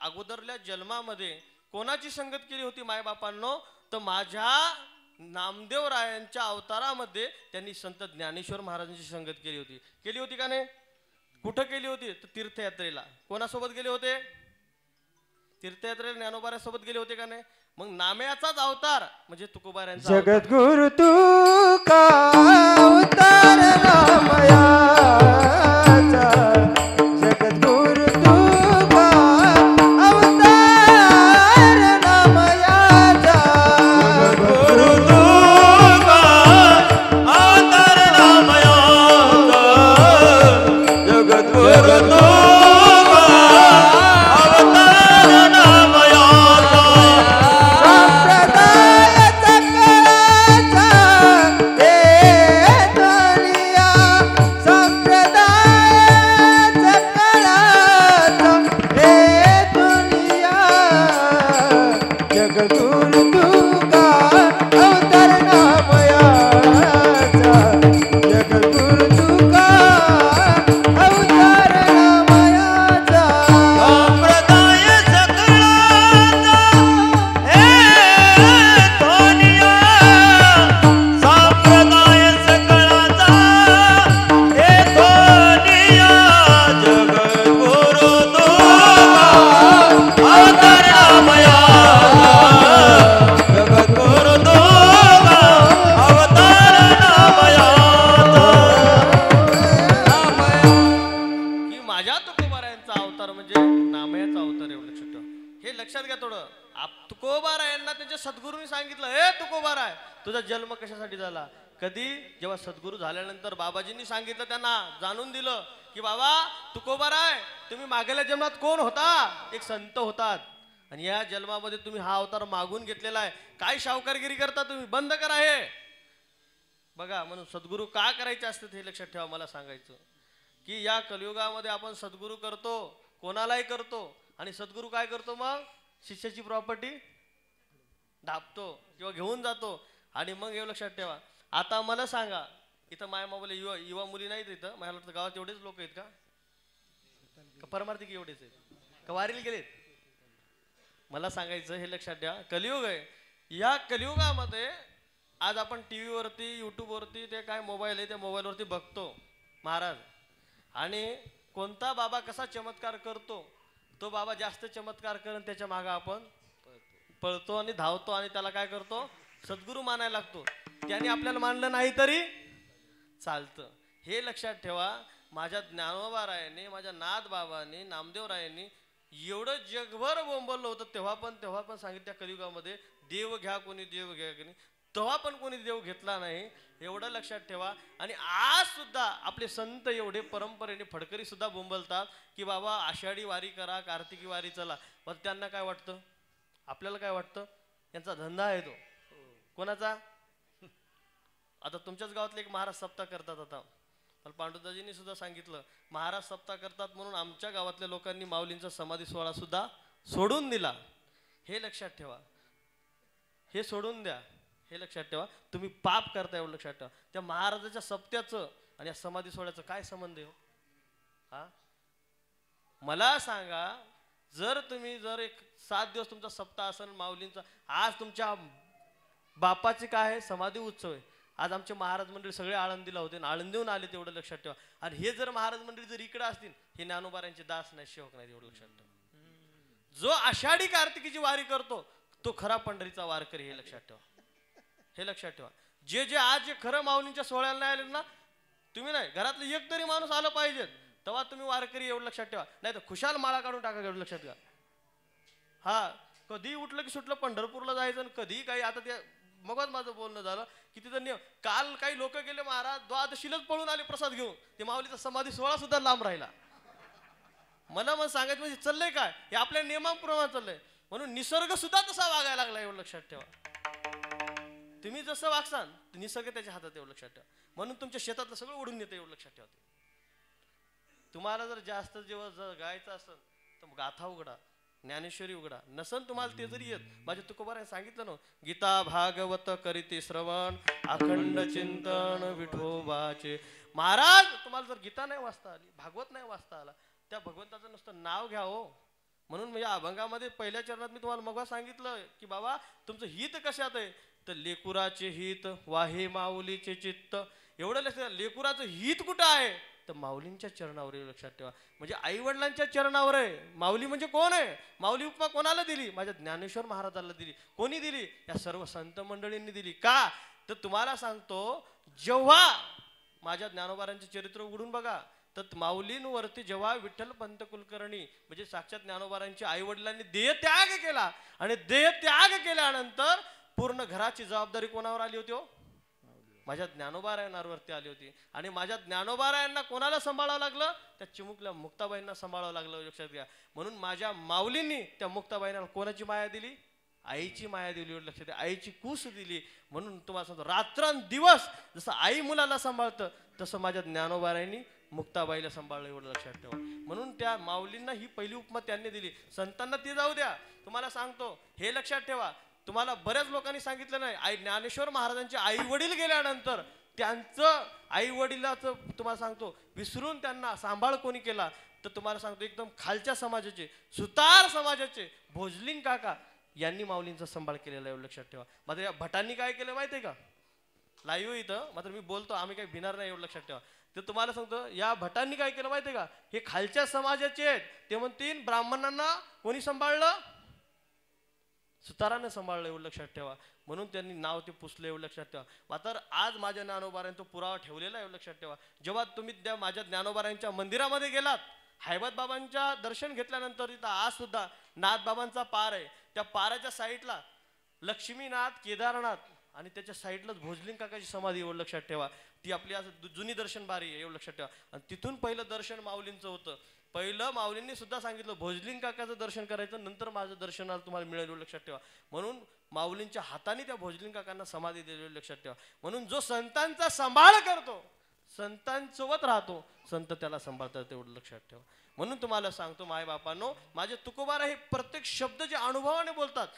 अगोदरल्या जन्मामध्ये कोणाची संगत केली होती मायबापांनो? तर माझ्या नामदेवरायांच्या अवतारामध्ये त्यांनी संत ज्ञानेश्वर महाराजांची संगत केली होती. केली होती का नाही? कुठं केली होती? तर तीर्थयात्रेला. कोणासोबत गेले होते? तीर्थयात्रेला ज्ञानोबारायांसोबत गेले होते का नाही? मग नाम्याचाच अवतार म्हणजे तुकोबारायांचा. जगद्गुरु तू का अवतार नामयाचा, जगद्गुरु तू का अवतार नामयाचा, गुरु तू का अवतार नामयाचा, जगद्गुरु तू का अवतार नामयाचा, सद्गुरूंनी सांगितलं, हे तुकोबाराय तुझा जन्म कशासाठी झाला? कधी? जेव्हा सद्गुरू झाल्यानंतर बाबाजींनी सांगितलं, त्यांना जाणून दिलं की बाबा तुकोबाराय तुम्ही मागेल्या जन्मात कोण होता? एक संत होतात, आणि या जन्मामध्ये तुम्ही हा अवतार मागून घेतलेला आहे. काय शावकारगिरी करता तुम्ही? बंद करा हे. बघा, म्हणून सद्गुरू का करायचे असतात हे लक्षात ठेवा. मला सांगायचं की या कलियुगामध्ये आपण सद्गुरू करतो, कोणालाही करतो, आणि सद्गुरू काय करतो? मग शिष्याची प्रॉपर्टी दाबतो किंवा घेऊन जातो. आणि मग हे लक्षात ठेवा. आता मला सांगा, इथं माया मावले युवा मुली नाहीत इथं? मला वाटतं गावात एवढेच लोक आहेत का परमार्थिक? एवढेच आहेत का वारीला गेलेत? मला सांगायचं हे लक्षात ठेवा, कलियुग आहे. या कलियुगामध्ये आज आपण टीव्हीवरती, यूट्यूबवरती, ते काय मोबाईल आहे त्या मोबाईलवरती बघतो महाराज, आणि कोणता बाबा कसा चमत्कार करतो तो बाबा जास्त चमत्कार करून त्याच्या मागे आपण पळतो आणि धावतो आणि त्याला काय करतो, सद्गुरू मानायला लागतो. त्याने आपल्याला मानलं नाही तरी चालतं. हे लक्षात ठेवा. माझ्या ज्ञानोबारायांनी, माझ्या नाथ बाबांनी, नामदेवरायांनी एवढं जगभर बोंबललं होतं. तेव्हा पण सांगितलं त्या कलियुगामध्ये देव घ्या कोणी, देव घ्या कोणी. तेव्हा पण कोणी देव घेतला नाही, एवढं लक्षात ठेवा. आणि आज सुद्धा आपले संत एवढे परंपरेने फडकरी सुद्धा बोंबलतात की बाबा आषाढी वारी करा, कार्तिकी वारी चला. पण त्यांना काय वाटतं, आपल्याला काय वाटतं, यांचा धंदा आहे तो. कोणाचा? आता तुमच्याच गावातले एक महाराज सप्ताह करतात. आता मला पांडुदाजींनी सुद्धा सांगितलं महाराज सप्ताह करतात म्हणून आमच्या गावातल्या लोकांनी माऊलींचा समाधी सोहळा सुद्धा सोडून दिला. हे लक्षात ठेवा, हे सोडून द्या. हे लक्षात ठेवा, तुम्ही पाप करता एवढं लक्षात ठेवा. त्या महाराजाच्या सप्त्याचं आणि या समाधी सोहळ्याचं काय संबंध आहे? हा मला सांगा. जर तुम्ही जर एक 7 दिवस तुमचा सप्ताह असेल माऊलींचा, आज तुमच्या बापाचे काय आहे, समाधी उत्सव आहे. आज आमचे महाराज मंडळी सगळे आळंदीला होते, आळंदीहून आले, तेवढं लक्षात ठेवा. आणि हे जर महाराज मंडळी जर इकडे असतील, हे ज्ञानोबारांचे दास नाही, सेवक नाही, एवढं लक्षात ठेवा. जो आषाढी कार्तिकीची वारी करतो तो खरा पंढरीचा वारकरी. हे लक्षात ठेवा, हे लक्षात ठेवा. जे आज जे खरं माऊलींच्या सोहळ्याला नाही आले ना, तुम्ही नाही, घरातलं एक तरी माणूस आलं पाहिजे, तेव्हा तुम्ही वारकरी. एवढं लक्षात ठेवा. नाही तर खुशाल माळा काढून टाका, एवढं लक्षात ठेवा. हा कधी उठलं की सुटलं पंढरपूरला जायचं, आणि कधी काही. आता ते मगच माझं बोलणं झालं की तिथं नियम, काल काही लोक गेले महाराज द्वादशीलाच पळून आले प्रसाद घेऊन. ते माऊलीचा समाधी सोहळा सुद्धा लांब राहिला. मला मग सांगायचं म्हणजे चाललंय काय, हे आपल्या नियमाप्रमाणे चाललंय. म्हणून निसर्ग सुद्धा तसा वागायला लागला, एवढं लक्षात ठेवा. तुम्ही जसं वागसाल निसर्ग त्याच्या हातात, एवढं लक्षात ठेवा. म्हणून तुमच्या शेतातलं सगळं ओढून येतं, एवढं लक्षात ठेवा. तुम्हाला जर जास्त जेव्हा गायचं असेल तर गाथा उघडा, ज्ञानेश्वरी उघडा. नसन तुम्हाला ते जरी येत, माझ्या तुकोबाराने सांगितलं ना, गीता भागवत करीते श्रवण, अखंड चिंतन विठोबाचे. महाराज तुम्हाला जर गीता नाही वाचता आली, भागवत नाही वाचता आला, त्या भगवंताचं नुसतं नाव घ्या हो. म्हणून म्हणजे अभंगामध्ये पहिल्या चरणात मी तुम्हाला मग सांगितलं की बाबा तुमचं हित कशात आहे, तर लेकुराचे हित वाहे माऊलीचे चित्त. एवढं लक्षात. लेकुराचं हित कुठं आहे, तर माऊलींच्या चरणावर. लक्षात ठेवा. म्हणजे आई वडिलांच्या चरणावर आहे. माऊली म्हणजे कोण आहे, माऊली उपमा कोणाला दिली, माझ्या ज्ञानेश्वर महाराजाला दिली. कोणी दिली, या सर्व संत मंडळींनी दिली. का तर तुम्हाला सांगतो, जेव्हा माझ्या ज्ञानोबारांचे चरित्र उघडून बघा, तर माऊलींवरती जेव्हा विठ्ठल पंत कुलकर्णी म्हणजे साक्षात ज्ञानोबारांच्या आई वडिलांनी देहत्याग केला, आणि देहत्याग केल्यानंतर पूर्ण घराची जबाबदारी कोणावर आली होती, माझ्या ज्ञानोबारायांवरती आली होती. आणि माझ्या ज्ञानोबारायांना कोणाला सांभाळावं लागलं, त्या चिमुकल्या मुक्ताबाईंना सांभाळावं लागलं. लक्षात घ्या. म्हणून माझ्या माऊलींनी त्या मुक्ताबाईंना कोणाची माया दिली, आईची माया दिली. लक्षात घ्या. आईची कूस दिली. म्हणून तुम्हाला सांगतो, रात्रंदिवस जसं आई मुलाला सांभाळतं तसं माझ्या ज्ञानोबारायांनी मुक्ताबाईला सांभाळलं, एवढं लक्षात ठेवा. म्हणून त्या माऊलींना ही पहिली उपमा त्यांनी दिली. संतांना ती जाऊ द्या. तुम्हाला सांगतो, हे लक्षात ठेवा, तुम्हाला बऱ्याच लोकांनी सांगितलं नाही, आई ज्ञानेश्वर महाराजांचे आई वडील गेल्यानंतर त्यांचं आई वडिलाचं तुम्हाला सांगतो विसरून त्यांना सांभाळ कोणी केला, तर तुम्हाला सांगतो एकदम खालच्या समाजाचे, सुतार समाजाचे भोजलिंग काका यांनी माऊलींचा सांभाळ केलेला, एवढं लक्षात ठेवा. मात्र या भटांनी काय केलं माहितीये का, लाईव्ह इथं मात्र मी बोलतो, आम्ही काही भिणार नाही, एवढं लक्षात ठेवा. तर तुम्हाला सांगतो, या भटांनी काय केलं माहितीये का, हे खालच्या समाजाचे आहेत. ते म्हणतील ब्राह्मणांना कोणी सांभाळलं, सुताराने सांभाळलं, एवढं लक्षात ठेवा. म्हणून त्यांनी नाव ते पुसलं, एवढं लक्षात ठेवा. मात्र आज माझ्या ज्ञानोबारांचा पुरावा ठेवलेला, एवढं लक्षात ठेवा. जेव्हा तुम्ही त्या माझ्या ज्ञानोबारांच्या मंदिरामध्ये गेलात, हैबत बाबांच्या दर्शन घेतल्यानंतर तिथं आज सुद्धा नाथ बाबांचा पार आहे. त्या पाराच्या साईडला लक्ष्मीनाथ, केदारनाथ आणि त्याच्या साईडलाच भोजलिंग काकाची समाधी, एवढं लक्षात ठेवा. ती आपली आज जुनी दर्शन बारी आहे, एवढं लक्षात ठेवा. आणि तिथून पहिलं दर्शन माऊलींचं होतं. पहिलं माऊलींनी सुद्धा सांगितलं, भोजलिंग काकाचं दर्शन करायचं, नंतर माझं दर्शनाला तुम्हाला मिळेल, एवढं लक्षात ठेवा. म्हणून माऊलींच्या हाताने त्या भोजलिंग काकांना समाधी दिलेली, लक्षात ठेवा. म्हणून जो संतांचा सांभाळ करतो, संतांसोबत राहतो, संत त्याला सांभाळतात, तेवढं लक्षात ठेवा. म्हणून तुम्हाला सांगतो माय बापांनो, माझे तुकोबारा हे प्रत्येक शब्द जे अनुभवाने बोलतात.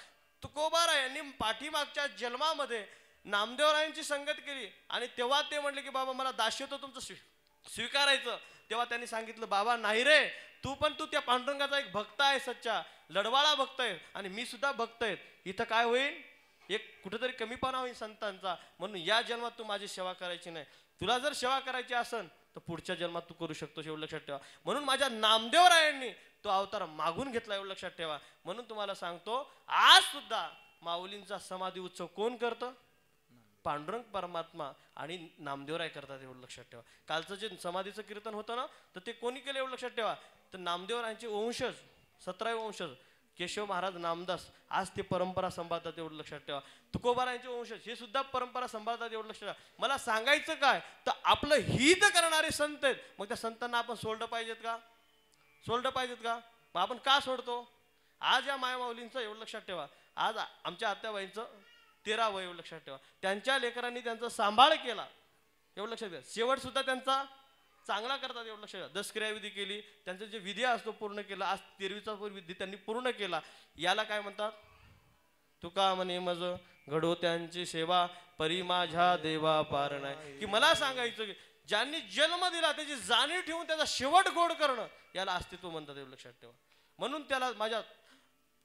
तुकोबारा यांनी पाठीमागच्या जन्मामध्ये नामदेवरायांची संगत केली, आणि तेव्हा ते म्हणले की बाबा मला दास्यत्व तुमचं स्वीकारायचं. तेव्हा त्यांनी सांगितलं, बाबा नाही रे, तू त्या पांडुरंगाचा एक भक्त आहे, सच्चा लढवाळा भक्त आहे, आणि मी सुद्धा भक्त आहे. इथं काय होईल, एक कुठेतरी कमीपणा होईल संतांचा. म्हणून या जन्मात तू माझी सेवा करायची नाही. तुला जर सेवा करायची असेल तर पुढच्या जन्मात तू करू शकतोस, एवढं लक्षात ठेवा. म्हणून माझ्या नामदेवरायांनी तो अवतार मागून घेतला, एवढं लक्षात ठेवा. म्हणून तुम्हाला सांगतो, आज सुद्धा माऊलींचा समाधी उत्सव कोण करतं? पांडुरंग परमात्मा आणि नामदेवराय करतात, एवढं लक्षात ठेवा. कालचं जे समाधीचं कीर्तन होतं ना, तर ते कोणी केलं एवढं लक्षात ठेवा? तर नामदेवरायांचे वंशज, 17 वंशज केशव महाराज नामदास आज ते परंपरा सांभाळतात, एवढं लक्षात ठेवा. तुकोबारायांचे वंशज हे सुद्धा परंपरा सांभाळतात, एवढं लक्षात ठेवा. मला सांगायचं काय, तर आपलं हित करणारे संत आहेत, मग त्या संतांना आपण सोडलं पाहिजेत का? सोडलं पाहिजेत का? मग आपण का सोडतो? आज या मायमाऊलींचं एवढं लक्षात ठेवा, आज आमच्या आत्याबाईंचं 13 वय, एवढं लक्षात ठेवा. त्यांच्या लेकरांनी त्यांचा सांभाळ केला, एवढं लक्षात ठेवा. शेवट सुद्धा त्यांचा चांगला करतात, एवढं लक्षात ठेवा. दसक्रियाविधी केली, त्यांचा जे विधी असतो पूर्ण केला. आज 13वीचा विधी त्यांनी पूर्ण केला. याला काय म्हणतात? तुका म्हणे मज घडो त्यांची सेवा, परी माझ्या देवा पार नाही. की मला सांगायचं की ज्यांनी जन्म दिला त्याची जाणीव ठेवून त्याचा शेवट गोड करणं, याला अस्तित्व म्हणतात, एवढं लक्षात ठेवा. म्हणून त्याला माझ्या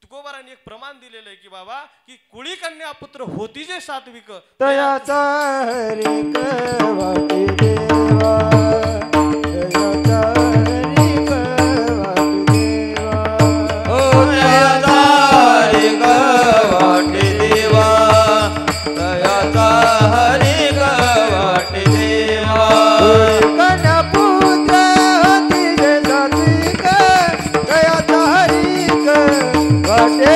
तुकोबारांनी एक प्रमाण दिलेलं आहे की बाबा, की कुळी कन्या पुत्र होती जे सात्विक, तयाचा हरिक वाटी देवा, तयाचा हरिक वाटी देवा. ओ तयाचा हरिक वाटी देवा, तयाचा हरिक वाटी देवा. कन्या पुत्र होती जे सात्विक, तयाचा हरिक वाटे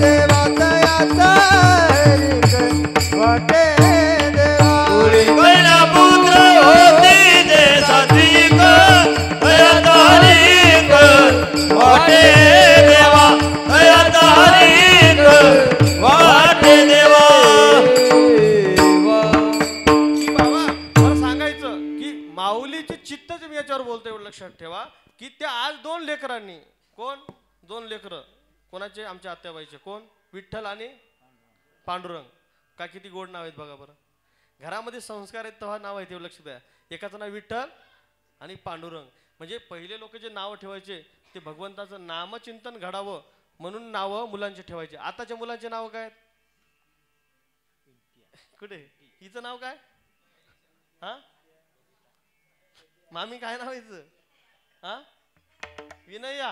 देवा, तयाचा हरिक वाटे देवा. कन्या पुत्र होती जे सात्विक, तयाचा हरिक वाटे देवा, तयाचा हरिक वाटे देवा. की बाबा मला सांगायचं की माऊलीचे चित्तच मी याच्यावर बोलतो, एवढं लक्षात ठेवा. की त्या आज 2 लेकरांनी, कोण 2 लेकरं कोणाचे? आमच्या आत्याबाईचे. कोण? विठ्ठल आणि पांडुरंग. का किती गोड नाव आहेत बघा बरं. घरामध्ये संस्कार आहेत तेव्हा नाव आहेत, एवढं लक्षात द्या. एकाचं नाव विठ्ठल आणि पांडुरंग. म्हणजे पहिले लोक जे नाव ठेवायचे ते भगवंताचं नामचिंतन घडावं म्हणून नावं मुलांचे ठेवायचे. आताच्या मुलांचे नाव काय? कुठे? हिचं नाव काय? हा मामी काय नाव आहे हिचं? हा विनया.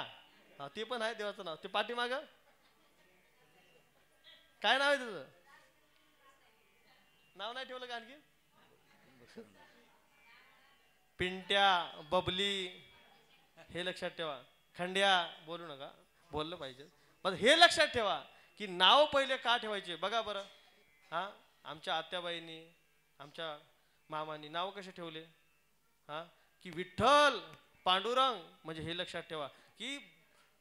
हा ते पण आहे देवाचं नाव. ते पाठीमाग काय नाव आहे तुझं? नाव नाही ठेवलं का आणखी? पिंट्या, बबली, हे लक्षात ठेवा. खंड्या बोलू नका, बोललं पाहिजे. पण हे लक्षात ठेवा की नाव पहिले का ठेवायचे बघा बरं. हा आमच्या आत्याबाईंनी, आमच्या मामांनी नाव कसे ठेवले? हा की विठ्ठल, पांडुरंग. म्हणजे हे लक्षात ठेवा की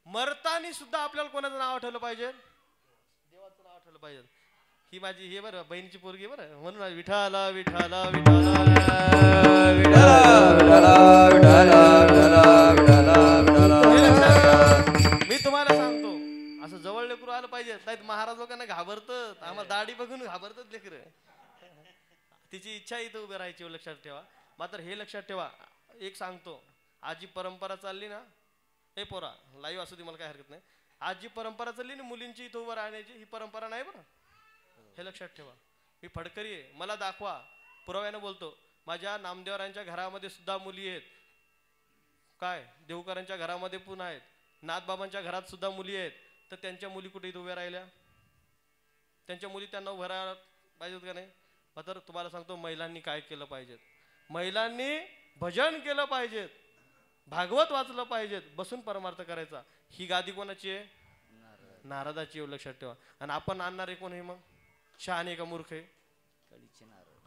मरतानी सुद्धा आपल्याला कोणाचं नाव आठवलं पाहिजे? देवाचं नाव आठवलं पाहिजे. ही माझी हे बरं बहिणीची पोरगी बरं, म्हणून विठाला विठाला विठाला मी तुम्हाला सांगतो, असं जवळ लेकरू आलं पाहिजे. नाही महाराज लोकांना घाबरतात, आम्हाला दाढी बघून घाबरतात लेकर. तिची इच्छा इथं उभे राहायची, लक्षात ठेवा. मात्र हे लक्षात ठेवा, एक सांगतो, आज जी परंपरा चालली ना, हे पोरा लाईव्ह असू दे मला काय हरकत नाही. आज जी परंपरा चालली ना मुलींची इथं उभं राहण्याची, ही परंपरा नाही बरं, हे लक्षात ठेवा. मी फडकरी आहे, मला दाखवा, पुराव्यानं बोलतो. माझ्या नामदेवरांच्या घरामध्ये सुद्धा मुली आहेत. काय देवकरांच्या घरामध्ये पण आहेत, नाथबाबांच्या घरात सुद्धा मुली आहेत. तर त्यांच्या मुली कुठे इथं उभ्या राहिल्या? त्यांच्या मुली त्यांना उभं राहायला पाहिजेत का नाही? मात्र तुम्हाला सांगतो, महिलांनी काय केलं पाहिजे? महिलांनी भजन केलं पाहिजे, भागवत वाचलं पाहिजे, बसून परमार्थ करायचा. ही गादी कोणाची आहे? नारदाची, एवढं लक्षात ठेवा. आणि आपण आणणारे कोण आहे मग? शहाणे का मूर्ख आहे?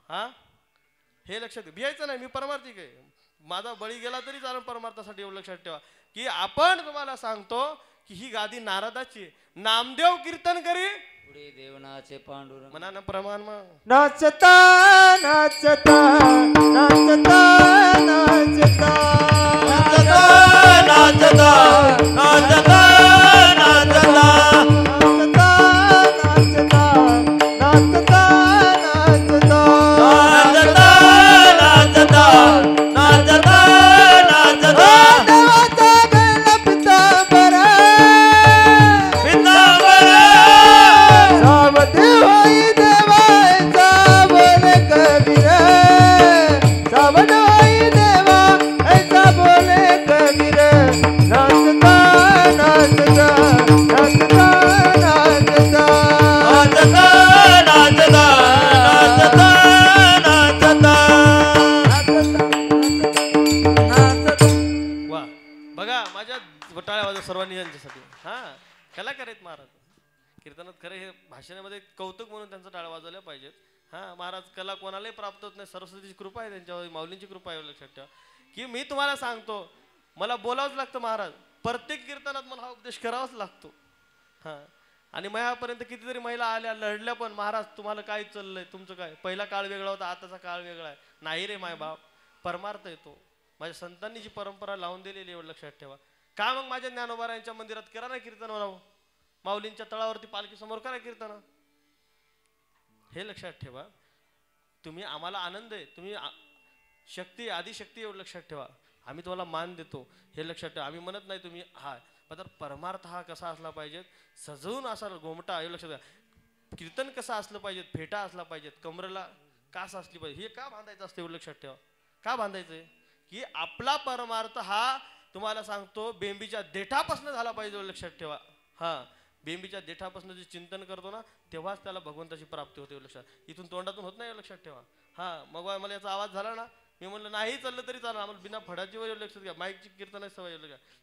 हा हे लक्षात भियायचं नाही. मी परमार्थिक आहे, माझा बळी गेला तरी चालेल परमार्थासाठी, एवढं लक्षात ठेवा. की आपण तुम्हाला सांगतो की ही गादी नारदाची आहे. नामदेव कीर्तन करी पुढे देवनाचे पांडुरंग म्हणा ना प्रमाण. मग नाचता नाचता नाचता नाचता नाचता नाचता नाचता देवा कीर्तनात खरं हे भाषणामध्ये कौतुक म्हणून त्यांचं टाळ वाजवल्या पाहिजेत. हां महाराज, कला कोणालाही प्राप्त होत नाही, सरस्वतीची कृपा आहे त्यांच्यावर, माऊलींची कृपा आहे. लक्षात ठेवा की मी तुम्हाला सांगतो, मला बोलावंच लागतं महाराज, प्रत्येक कीर्तनात मला हा उपदेश करावाच लागतो. हां आणि माझ्यापर्यंत कितीतरी महिला आल्या, लढल्या पण, महाराज तुम्हाला काय चाललंय, तुमचं काय, पहिला काळ वेगळा होता, आताचा काळ वेगळा आहे. नाही रे माय बाप, परमार्थ येतो. माझ्या संतांनी जी परंपरा लावून दिलेली एवढं लक्षात ठेवा. का मग माझ्या ज्ञानोबारायांच्या मंदिरात करा ना कीर्तन म्हणावं, माऊलींच्या तळावरती पालखी समोर करा कीर्तन. हे लक्षात ठेवा. तुम्ही आम्हाला आनंद आहे, तुम्ही शक्ती आदिशक्ती एवढं लक्षात ठेवा. आम्ही तुम्हाला मान देतो हे लक्षात ठेवा. आम्ही म्हणत नाही तुम्ही हा, तर परमार्थ हा कसा असला पाहिजे, सजवून असा गोमटा हे लक्षात ठेवा. कीर्तन कसं असलं पाहिजे, फेटा असला पाहिजे, कमरेला कास असली पाहिजे. हे का बांधायचं असतं एवढं लक्षात ठेवा. का बांधायचंय की आपला परमार्थ हा तुम्हाला सांगतो बेंबीच्या देठापासून झाला पाहिजे एवढं लक्षात ठेवा. हा बेंबीच्या देठापासून जे चिंतन करतो ना, तेव्हाच त्याला भगवंताची प्राप्ती होते लक्षात. इथून तोंडातून होत नाही लक्षात ठेवा. हा मग मला याचा आवाज झाला ना, मी म्हणलं नाही चाललं तरी चाललं, आम्हाला बिना फडाची वर लक्षात घ्या, माईकची कीर्तनाची सवय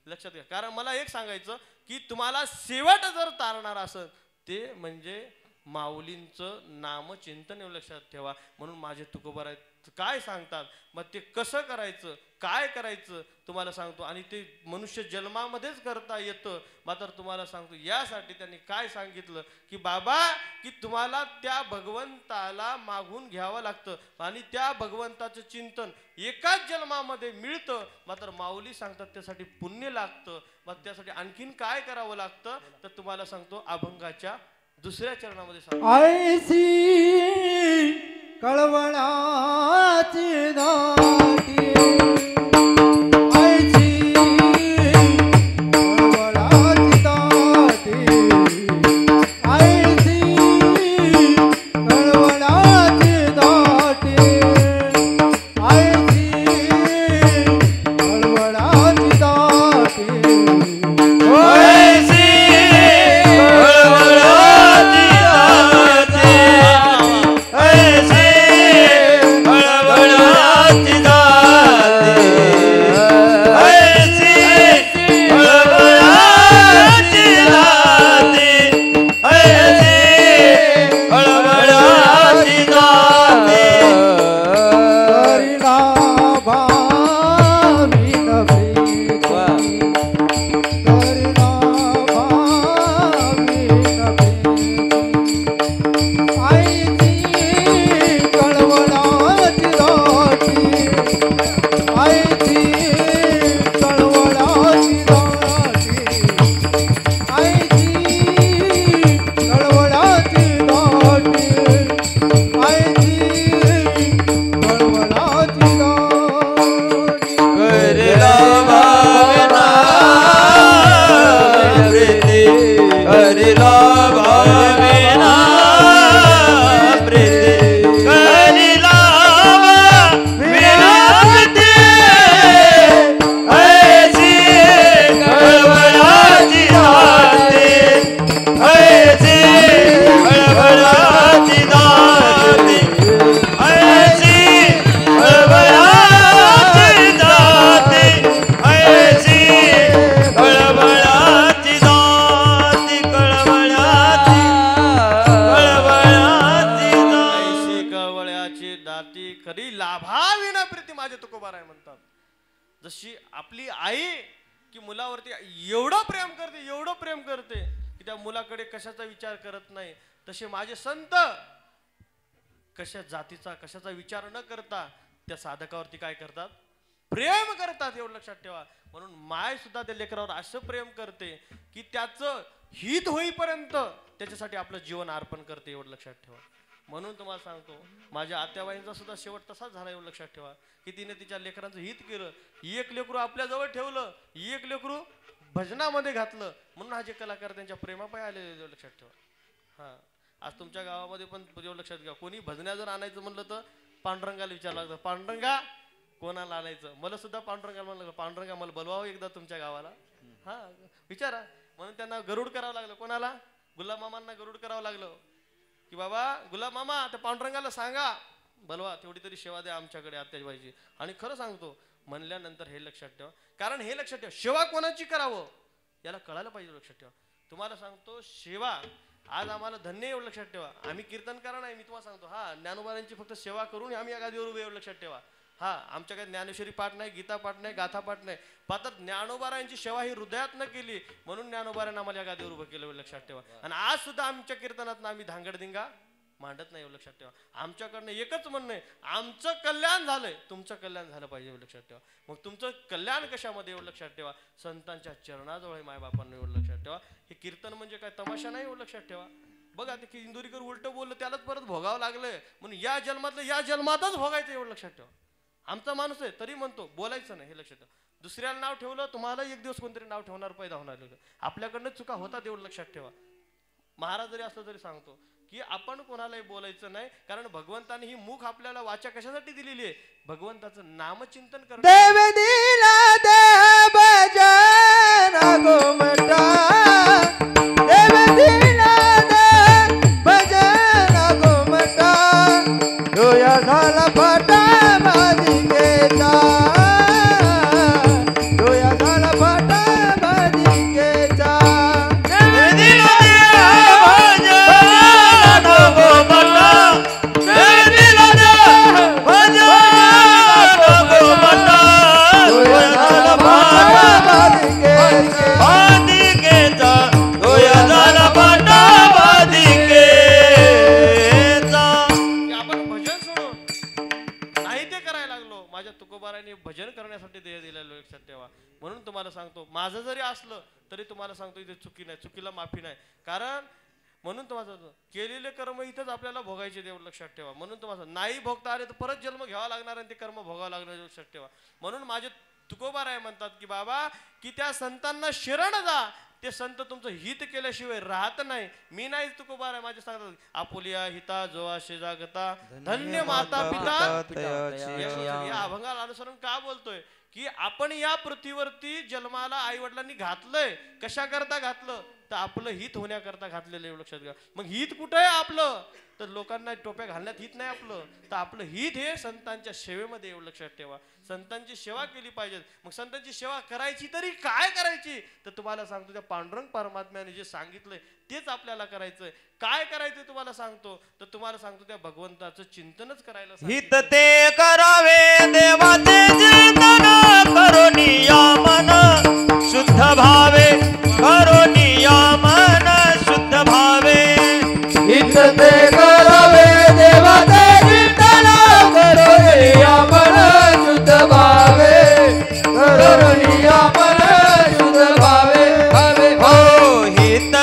लक्षात घ्या. कारण मला एक सांगायचं की तुम्हाला शेवट जर तारणार असेल ते म्हणजे माऊलींचं नामचिंतन एवढं लक्षात ठेवा. म्हणून माझे तुकोबार आहेत काय सांगतात, मग ते कसं करायचं, काय करायचं तुम्हाला सांगतो. आणि ते मनुष्य जन्मामध्येच करता येतं. मात्र तुम्हाला सांगतो यासाठी त्यांनी काय सांगितलं की बाबा की तुम्हाला त्या भगवंताला मागून घ्यावं लागतं आणि त्या भगवंताचं चिंतन एकाच जन्मामध्ये मिळतं. मात्र माऊली सांगतात त्यासाठी पुण्य लागतं. मग त्यासाठी आणखीन काय करावं लागतं तर तुम्हाला सांगतो अभंगाच्या दुसऱ्या चरणामध्ये सांगतो. ऐसी कळवळाची दाटी, ऐसी कळवळाची दाटी, ऐसी कळवळाची दाटी, ऐसी कळवळाची दाटी, जशी आपली आई की मुलावरती एवढं प्रेम करते, एवढं प्रेम करते की त्या मुलाकडे कशाचा विचार करत नाही, तसे माझे संत कशा जातीचा कशाचा विचार न करता त्या साधकावरती काय करतात, प्रेम करतात. एवढं लक्षात ठेवा. म्हणून माय सुद्धा त्या लेकरावर असं प्रेम करते की त्याचं हित होईपर्यंत त्याच्यासाठी आपलं जीवन अर्पण करते. एवढं लक्षात ठेवा. म्हणून तुम्हाला सांगतो माझ्या आत्याबाईंचा सुद्धा शेवट तसाच झाला. एवढं लक्षात ठेवा की तिने तिच्या लेकरांचं हित केलं. एक लेकरू आपल्या जवळ ठेवलं, एक लेकरू भजनामध्ये घातलं. म्हणून हा जे कलाकार त्यांच्या प्रेमापायी आलेले. एवढं लक्षात ठेवा. हा आज तुमच्या गावामध्ये पण एवढं लक्षात घ्या, कोणी भजन्या जर आणायचं म्हणलं तर पांडुरंगाला विचारलं लागतं, पांडुरंगा कोणाला आणायचं. मला सुद्धा पांडुरंगाला म्हणलं, पांडुरंगा मला बोलवावं एकदा तुमच्या गावाला, हा विचारा. म्हणून त्यांना गरुड करावं लागलं. कोणाला? गुलाब मामांना गरुड करावं लागलं की बाबा गुलाब मामा त्या पांडुरंगाला सांगा बोलवा, तेवढी तरी सेवा द्या आमच्याकडे आत्याबाईची. आणि खरं सांगतो म्हणल्यानंतर हे लक्षात ठेवा, कारण हे लक्षात ठेवा सेवा कोणाची करावं याला कळायला पाहिजे. लक्षात ठेवा. तुम्हाला सांगतो सेवा आज आम्हाला धन्य एवढं लक्षात ठेवा. आम्ही कीर्तनकार नाही, मी तुम्हाला सांगतो. हा, ज्ञानोबारांची फक्त सेवा करून आम्ही या गादीवर उभे, एवढं लक्षात ठेवा. हा, आमच्या काही ज्ञानेश्वरी पाठ नाही, गीता पाठ नाही, गाथा पाठ नाही. पाहतात ज्ञानोबारांची सेवा ही हृदयात न केली म्हणून ज्ञानोबारांना आम्हाला या गादीवर उभं केलं, एवढं लक्षात ठेवा. आणि आज सुद्धा आमच्या कीर्तनात आम्ही धांगडधिंगा मांडत नाही, एवढं लक्षात ठेवा. आमच्याकडनं एकच म्हणणं आहे, आमचं कल्याण झालंय, तुमचं कल्याण झालं पाहिजे, एवढं लक्षात ठेवा. मग तुमचं कल्याण कशामध्ये, एवढं लक्षात ठेवा. संतांच्या चरणाजवळ मायबापांना, एवढं लक्षात ठेवा. हे कीर्तन म्हणजे काय तमाशा नाही, एवढं लक्षात ठेवा. बघा ते इंदुरीकर उलट बोललं, त्यालाच परत भोगावं लागलंय म्हणून या जन्मातलं या जन्मातच भोगायचं, एवढं लक्षात ठेवा. आमचा माणूस आहे तरी म्हणतो बोलायचं नाही, हे लक्षात ठेवा. दुसऱ्याला नाव ठेवलं, तुम्हाला एक दिवस कोणतरी नाव ठेवणार, पैदा होणार. आपल्याकडनं चुका होतात, एवढं लक्षात ठेवा. महाराज जरी असलं तरी सांगतो की आपण कोणालाही बोलायचं नाही, कारण भगवंताने ही मुख आपल्याला वाचा कशासाठी दिलेली आहे, भगवंताचं नामचिंतन करणं. देव दिला देव भजन घुमटा, देव दिला देव भजन घुमटा, डोया झाला फटा मालिकेचा, डोया झाला फटा मालिकेचा. भजन करण्यासाठी देह दिलेलं लक्षात ठेवा. म्हणून तुम्हाला सांगतो, माझं जरी असलं तरी तुम्हाला सांगतो इथे चुकी नाही, चुकीला माफी नाही. कारण म्हणून तुम्हाला सांगतो केलेले कर्म इथंच आपल्याला भोगायचे, देव लक्षात ठेवा. म्हणून तुम्हाला नाही भोगता आले तर परत जन्म घ्यावा लागणार आणि ते कर्म भोगावं लागणार, लक्षात ठेवा. म्हणून माझे तुकोबाराय म्हणतात की बाबा की त्या संतांना शरण जा, ते संत तुमचं हित केल्याशिवाय राहत नाही. मी नाही तुकोबाराय, माझे सांगतात आपुलिया हिता जो आशे जागता, धन्य माता पिता. या अभंगाला अनुसरून का बोलतोय की आपण या पृथ्वीवरती जन्माला आई वडिलांनी घातलंय, कशा करता घातलं तर आपलं हित होण्याकरता घातलेलं, एवढं लक्षात घ्या. मग हित कुठं आहे आपलं, तर लोकांना टोप्या घालण्यात हित नाही आपलं, तर आपलं हित हे संतांच्या सेवेमध्ये, एवढं लक्षात ठेवा. संतांची सेवा केली पाहिजे. मग संतांची सेवा करायची तरी काय करायची, तर तुम्हाला सांगतो त्या पांडुरंग परमात्म्याने जे सांगितलंय तेच आपल्याला करायचंय. काय करायचंय तुम्हाला सांगतो, तर तुम्हाला सांगतो त्या भगवंताचं चिंतनच करायला. हित ते करावे देवाचे चिंतन, करुनिया मन शुद्ध भावे, करुनिया मन शुद्ध भावे. हित ते करावे देवाचे चिंतन, करुनिया मन शुद्ध भावे, करुनिया मन शुद्ध भावे. हो हित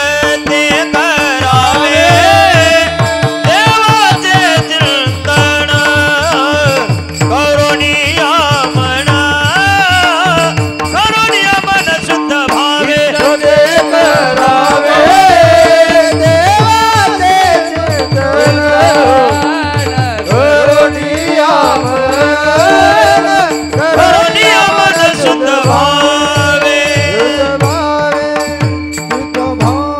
ते करावे देवाचे चिंतन, करुनिया मन, करुनिया मन शुद्ध भावे. हित ते करावे देवाचे चिंतन, करुनिया मन, करुनिया मन शुद्ध भावे.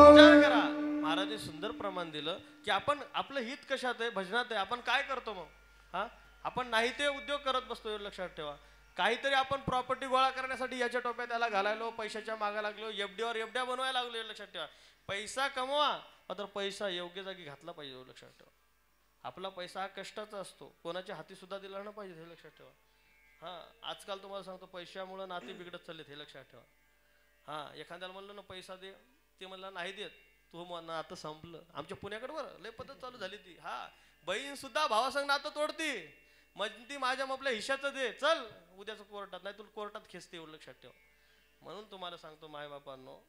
विचार करा, महाराजांनी सुंदर प्रमाण दिलं की आपण आपलं हित कशात आहे, भजनात आहे. आपण काय करतो मग, हा आपण नाही ते उद्योग करत बसतो, एवढं लक्षात ठेवा. काहीतरी आपण प्रॉपर्टी गोळा करण्यासाठी याच्या टोप्यात त्याला घालायलो, पैशाच्या मागा लागलो, एफडीवर एफड्या बनवायला लागलो, एवढं लक्षात ठेवा. पैसा कमवा मात्र पैसा योग्य जागी घातला पाहिजे, एवढं लक्षात ठेवा. आपला पैसा हा कष्टाचा असतो, कोणाच्या हाती सुद्धा दिला ना पाहिजे, हे लक्षात ठेवा. हा, आजकाल तुम्हाला सांगतो पैशामुळे नाते बिघडत चाललेत, हे लक्षात ठेवा. हा, एखाद्याला म्हणलं ना पैसा दे, ते म्हणलं नाही देत, तू म्हणणं आता संपलं. आमच्या पुण्याकडे बरं लय पद्धत चालू झाली ती. हा, बहीण सुद्धा भावासंग नातं तोडती, म्हणती माझ्या आपल्या हिशाचं दे, चल उद्याचं कोर्टात, नाही तुला कोर्टात खेचते, एवढं लक्षात ठेवा. म्हणून तुम्हाला सांगतो मायबापांनो,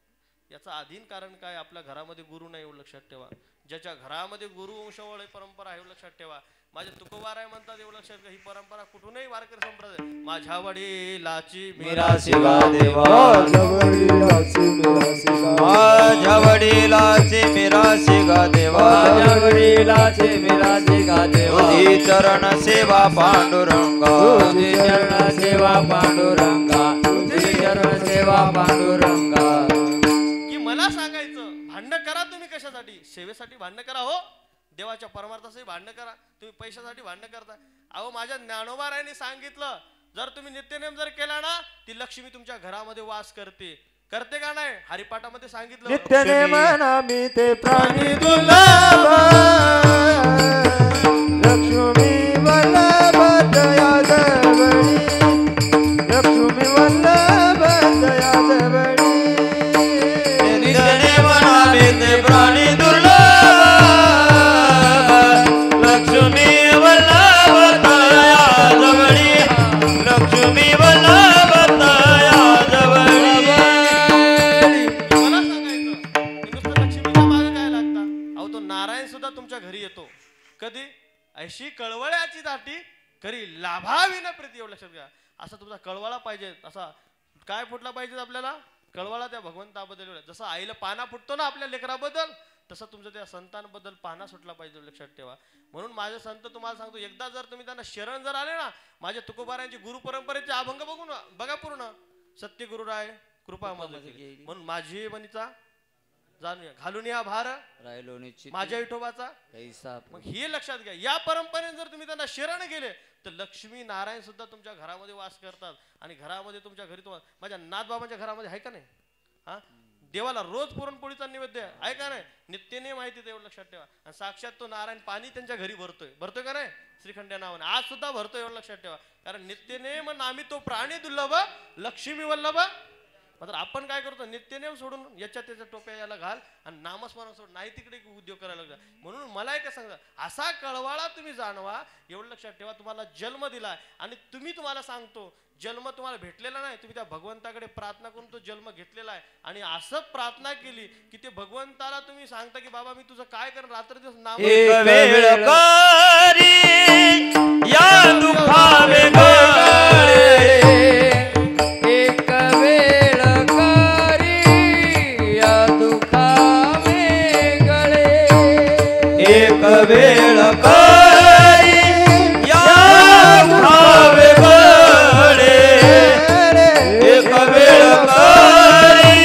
याचं आधीन कारण काय, आपल्या घरामध्ये गुरु नाही, एवढं लक्षात ठेवा. ज्याच्या घरामध्ये गुरु वंशावळ परंपरा आहे, एवढं लक्षात ठेवा. माझे तुकोबाराय म्हणतात, एवढं लक्षात घ्या, ही परंपरा कुठूनही वारकरी संप्रदाय. माझ्या वडिलाची मिरासी गा देवा, माझ्या वडिलाची मिरासी गा, माझ्या वडिलाची मिरासी गा देवा, माझ्या वडिलाचे मिरासी गा देवा. तुझी चरण सेवा पांडुरंगा, तुझी चरण सेवा पांडुरंगा, तुझी चरण सेवा पांडुरंगा. की मला सांगायचं भांडण करा तुम्ही कशासाठी, सेवेसाठी भांडण करा. हो, देवाच्या परमार्थासाठी भांडण करा. तुम्ही पैशासाठी भांडण करता. अहो, माझ्या ज्ञानोबारायांनी सांगितलं, जर तुम्ही नित्यनेम जर केला ना, ती लक्ष्मी तुमच्या घरामध्ये वास करते. करते का नाही? हरिपाठामध्ये सांगितलं नित्य नेमानामी ते प्राणी दुर्लभ लक्ष्मी वल्लभ दया जवळी लक्ष्मी वल्लभ दया जवळी नित्यने म्हणावे ते प्राणी दुर्लभ लक्ष्मी वल्लभ तया जवळी लक्ष्मी वल्लभ तया जवळी. मला सांगायचं की नुसतं लक्ष्मीच्या मागे काय लागतं? अहो तो नारायण सुद्धा तुमच्या घरी येतो. कधी? अशी कळवळ्याची दाटी करी लाभाविना प्रीती. एवढं लक्षात घ्या. असा तुमचा कळवळा पाहिजे. असा काय फुटला पाहिजे आपल्याला? कळवळा त्या भगवंताबद्दल. जसं आईला पाना फुटतो ना आपल्या लेकराबद्दल, तसं तुमचं त्या संतांबद्दल पाना सुटला पाहिजे. लक्षात ठेवा. म्हणून माझे संत तुम्हाला सांगतो, एकदा जर तुम्ही त्यांना शरण जर आले ना, माझ्या तुकोबारायांची गुरु परंपरेचे अभंग बघून बघा पूर्ण. सत्य गुरुराय कृपामध्ये म्हणून माझी बनीचा जाणूया घालून या भार राहिलो निश्चित माझ्या विठोबाचा. कैसा मग हे लक्षात घ्या, या परंपरेने जर तुम्ही त्यांना शरण गेले तर लक्ष्मी नारायण सुद्धा तुमच्या घरामध्ये वास करतात. आणि घरामध्ये तुमच्या घरी तुम्हाला माझ्या नाथबाबांच्या घरामध्ये आहे का नाही? हा देवाला रोज पुरणपोळीचा नैवेद्य आहे का नाही? नित्यने माहिती तेवढं लक्षात ठेवा. आणि साक्षात तो नारायण पाणी त्यांच्या घरी भरतोय का नाही? श्रीखंड या नावाने आज सुद्धा भरतोय. एवढं लक्षात ठेवा. कारण नित्यने मग आम्ही तो प्राणी दुर्लभ लक्ष्मी वल्लभ. मात्र आपण काय करतो? नित्यनेम सोडून याच्या त्याच्या टोप्या याला घाल आणि नामस्मरण सोड, नाही तिकडे उद्योग करायला लागला. म्हणून मला एक सांगा, असा कळवाळा तुम्ही जाणवा. एवढं लक्षात ठेवा. तुम्हाला जन्म दिलाय आणि तुम्हाला सांगतो, जन्म तुम्हाला भेटलेला नाही. तुम्ही त्या भगवंताकडे प्रार्थना करून तो जन्म घेतलेला आहे. आणि असं प्रार्थना केली की ते भगवंताला तुम्ही सांगता की बाबा मी तुझं काय करेन, रात्र दिवस नाम एक वेळ करी या दुखावे गळे एक वेळ करी या दुखावे गळे एक वेळ करी या दुखावे गळे एक वेळ करी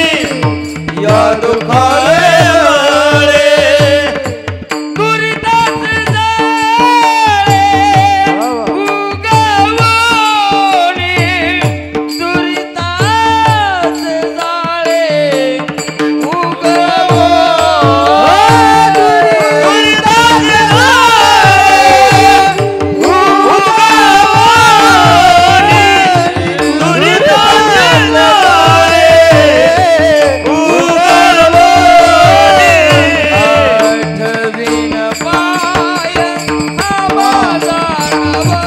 या दुखावे गळे दुरिताचे जाळे उगवणे दुरिताचे जाळे उगवणे आठवीन पाय हा माझा नवस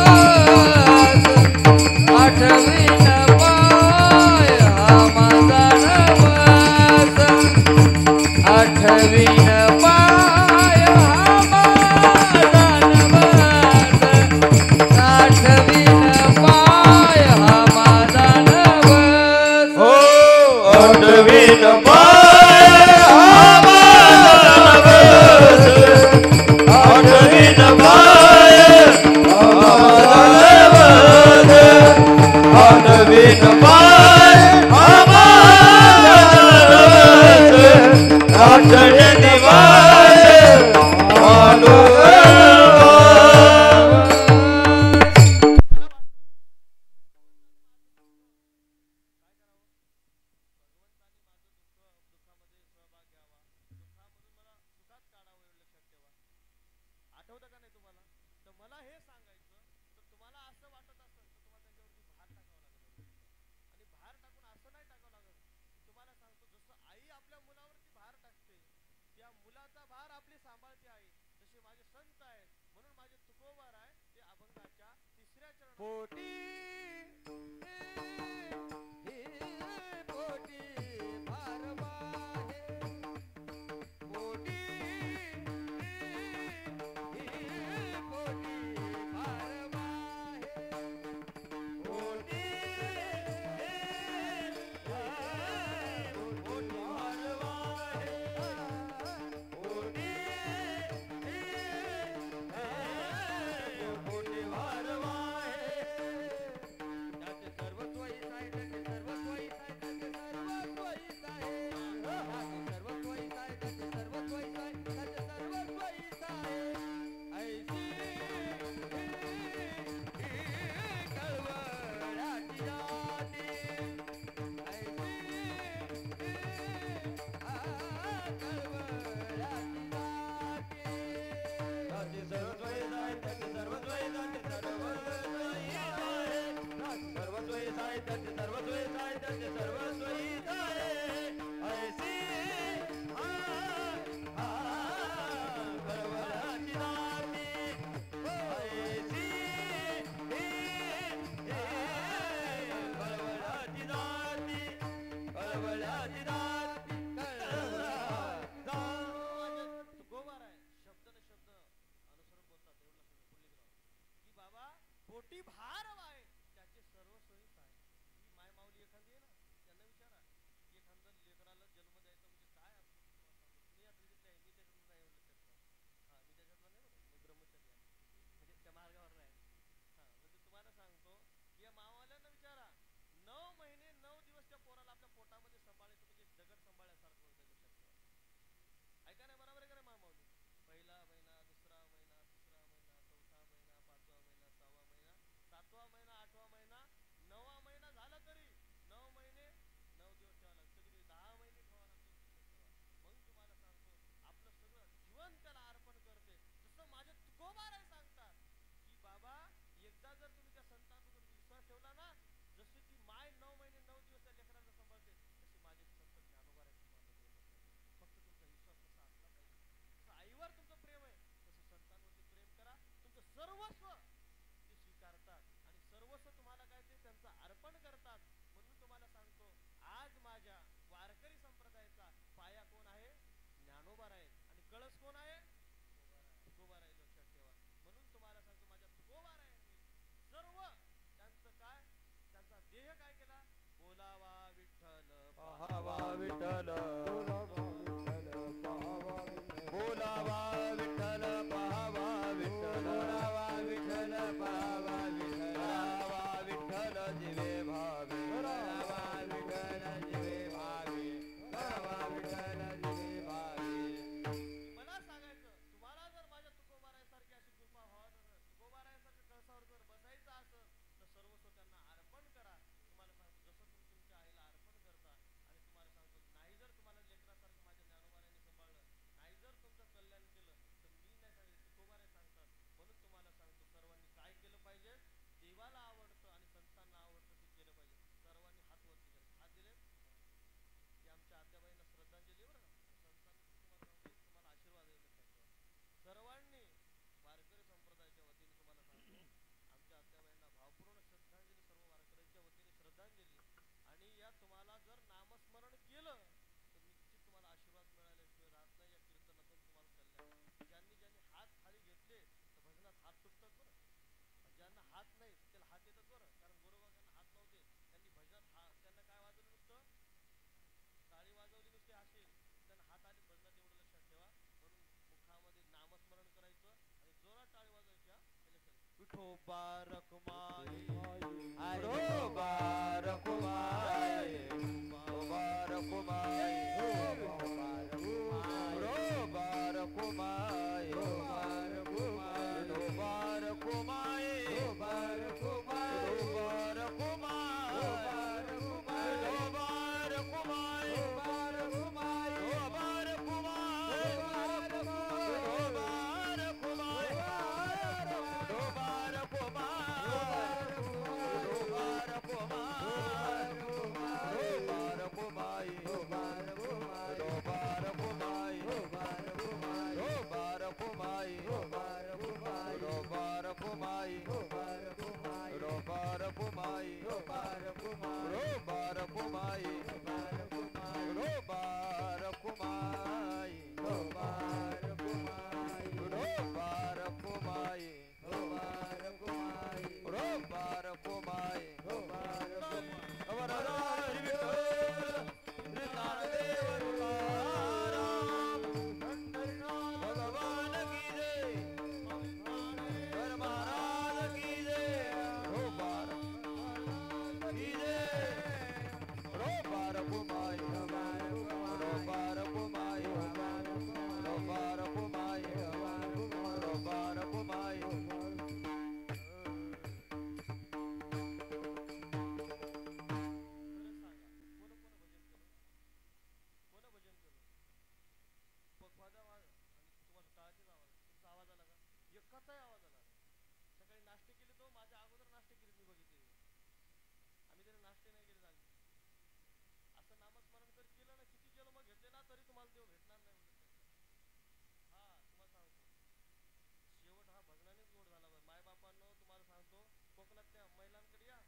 आठवीन पाय हा माझा नवस आठवीन पाय हा माझा नवस आठवीन पाय हा माझा नवस हो आठवीन पाय हा माझा नवस आठवीन पाय हा माझा नवस आठवीन पाय हा माझा नवस आठवे दिवस मानू आठवतं का नाही तुम्हाला? तर मला हे सांगायचं, तर तुम्हाला असं वाटत असेल तर तुम्हाला त्याच्यावरती भार टाकावा लागेल. आणि भार टाकून असं नाही टाकावं लागेल. तुम्हाला सांगतो, जसं आई आपल्या मुलावरती भार टाकते, त्या मुलाचा भार आपली सांभाळते आई, तसे माझे संत आहेत. म्हणून माझे तुकोबार आहे ते अभंगाच्या 3ऱ्या चरणात पोटी पोटी भारवा पोटी पोटी भारवा पोटी पोटी भारवा पोटी पोटी भारवा बाबा पोटी भार आहे त्याचे सर्व सोयी आहे. ही माय माऊली एखादी आहे ना त्यांना विचारा की एखादं लेकराला जन्म द्यायचा म्हणजे काय असतं. मी आता तिथे आहे, मी त्याच्यातून नाही लक्षात ठेवा. मी त्याच्यातलं नाही बरं, मी ब्रह्मचारी आहे म्हणजे त्या मार्गावर नाही. म्हणजे तुम्हाला सांगतो की या मावाल्यांना विचारा 9 महिने 9 दिवस त्या पोराला आपल्या पोटामध्ये सांभाळायचं म्हणजे दगड सांभाळल्यासारखं होतं. लक्षात ठेवा. ऐका नाही बरोबर आहे का नाही मामावली. पहिला महिना, दुसरा महिना, तिसरा महिना, चौथा महिना, 5वा महिना, 6वा महिना, 7वा महिना, 8वा महिना, 9वा महिना झाला तरी 9 महिने 9 दिवस ठेवा लागतं. कधी 10 महिने ठेवा लागतो. मग तुम्हाला सांगतो आपलं सगळं जीवन त्याला अर्पण करते. जसं माझे तुकोबाराय सांगतात की बाबा एकदा जर तुम्ही त्या संतांवर विश्वास ठेवला ना, जशी ती माय 9 महिने 9 दिवस त्या लेकरांना सांभाळते तशी माझे संत ज्ञानोबा आहे. फक्त तुमचा विश्वास कसा असला पाहिजे. जसं आईवर तुमचं प्रेम आहे तसं संतांवरती प्रेम करा. तुमचं सर्वस्व ते स्वीकारतात आणि सर्वस्व तुम्हाला काय ते त्यांचं अर्पण करतात. म्हणून तुम्हाला सांगतो आज माझ्या वारकरी संप्रदायाचा पाया कोण आहे? ज्ञानोबा आहे. आणि कळस कोण आहे? तुकोबा आहे. लक्षात ठेवा. म्हणून तुम्हाला सांगतो माझ्या तुकोबा आहे सर्व त्यांचं काय त्यांचा देह काय केला? बोलावा विठ्ठल पाहावा विठ्ठल, बोलावा विठ्ठल, बोलावा विठ्ठल, पाहावा विठ्ठल, बोलावा विठ्ठल, पाहावा विठ्ठल, बोलावा विठ्ठल जीवे भावे, बोलावा विठ्ठल जीवे भावे, बोलावा विठ्ठल जीवे भावे. मला सांगायचं तुम्हाला जर माझ्या तुकोबारायासारखी अशी कृपा व्हावं, तुकोबारायासारख्या कळसावर जर बसायचं असेल तर सर्वस्व त्यांना अर्पण करा. तुम्हाला सांगतो जसं तुम्ही तुमच्या आईला अर्पण करता. आणि तुम्हाला सांगतो नाही जर तुम्हाला लेकरासारखं माझ्या ज्ञानोबारायांनी सांभाळलं, नाही जर तुमचं कल्याण केलं तर मी नाही सांगितलं तुकोबाराय सांगतात. म्हणून तुम्हाला सांगतो सर्वांनी काय केलं पाहिजे? देवाला आवडतं आणि संतांना आवडतं ते केलं पाहिजे. सर्वांनी हात वरती केले, हात दिले की आमच्या आत्याबाईंना श्रद्धांजली बरं ना. संतांनी तुम्हाला सांगतो तुम्हाला आशीर्वाद आहे. सर्वांनी वारकरी संप्रदायाच्या वतीने तुम्हाला सांगतो आमच्या आत्याबाईंना भावपूर्ण श्रद्धांजली, सर्व वारकऱ्यांच्या वतीने श्रद्धांजली. आणि या तुम्हाला जर नामस्मरण केलं तर निश्चित तुम्हाला आशीर्वाद मिळाल्याशिवाय राहत नाही. या कीर्तनातून तुम्हाला कल्याण. ज्यांनी हात खाली घेतले तर भजनात हात तुटतात बरं. ज्यांना हात नाही त्याला हात येतात बरं. कारण गोरोबागांना हात नव्हते, त्यांनी भजनात त्यांना काय वाजवलं नुसतं टाळी वाजवली नुसते असेल, त्यांना हात आले भजनात. एवढं लक्षात ठेवा. म्हणून मुखामध्ये नामस्मरण करायचं आणि जोरात टाळी वाजवायच्या. विठोबा रखुमाई, विठोबा रखुमाई, विठोबा रखुमाई, विठोबा रखुमाई, विठोबा रखुमाई, विठोबा रखुमाई, विठोबा रखुमाई, विठोबा रखुमाई, विठोबा रखुमाई, विठोबा रखुमाई, विठोबा रखुमाई, विठोबा रखुमाई, एकाचाही आवाज आला. सकाळी नाश्ते केले तो माझ्या अगोदर नाश्ते केले मी बघितले. आम्ही त्याने नाश्ते नाही केले झाले. असं नामस्मरण जर केलं ना, किती जन्म घेतले ना तरी तुम्हाला देव भेटणार नाही म्हणत. हा तुम्हाला सांगतो शेवट हा भजनानेच गोड झाला. मायबापांनो तुम्हाला सांगतो कोकणातल्या महिलांकडे या,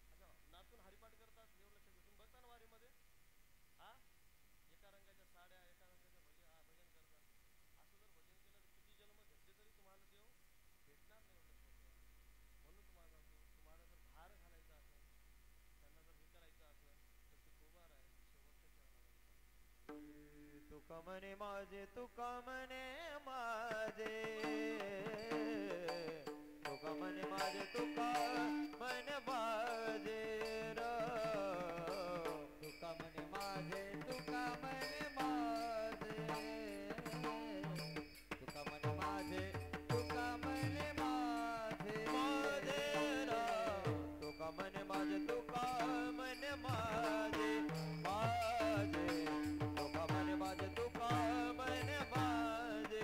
अच्छा नातून हरिपाठ करतात. एवढं लक्ष तुम्ही बघता ना वारीमध्ये, हा एका रंगाच्या साड्या, एका रंगाच्या भजन करतात. असं जर भजन केलं तर किती जन्म घेतले तरी तुम्हाला देव भेटणार नाही म्हणत. तुका म्हणे माझे तुका म्हणे माझे तुका म्हणे माझे तुका म्हणे माझे र तुका म्हणे माझे तुका म्हणे माझे तुका म्हणे माझे तुका म्हणे माझे माझे र तुका म्हणे माझे तुका म्हणे माझे माझे तुका म्हणे माझे तुका म्हणे माझे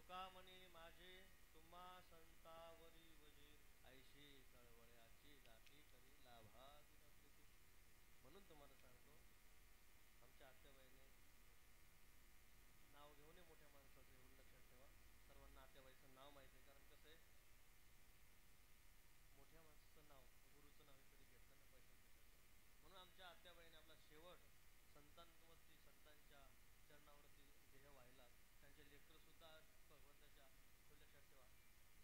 तुका म्हणे माझे तुम्हा संतावरी वजे ऐशी चळवळ्याची जाती करी लाभावी म्हणून तुम्हाला सांगतो आमच्या आत्याबाईने नाव घेऊन मोठ्या माणसाचं एवढं लक्षात ठेवा. सर्वांना आत्याबाईचं नाव माहिती आहे, कारण कसं आहे मोठ्या माणसाचं नाव गुरुचं नाव कधी घेतलं ना पैशाचं. म्हणून आमच्या आत्याबाईने आपला शेवट संतांवरती संतांच्या चरणावरती देह व्हायला त्यांचे लेकर सुद्धा भगवंताच्या लक्षात ठेवा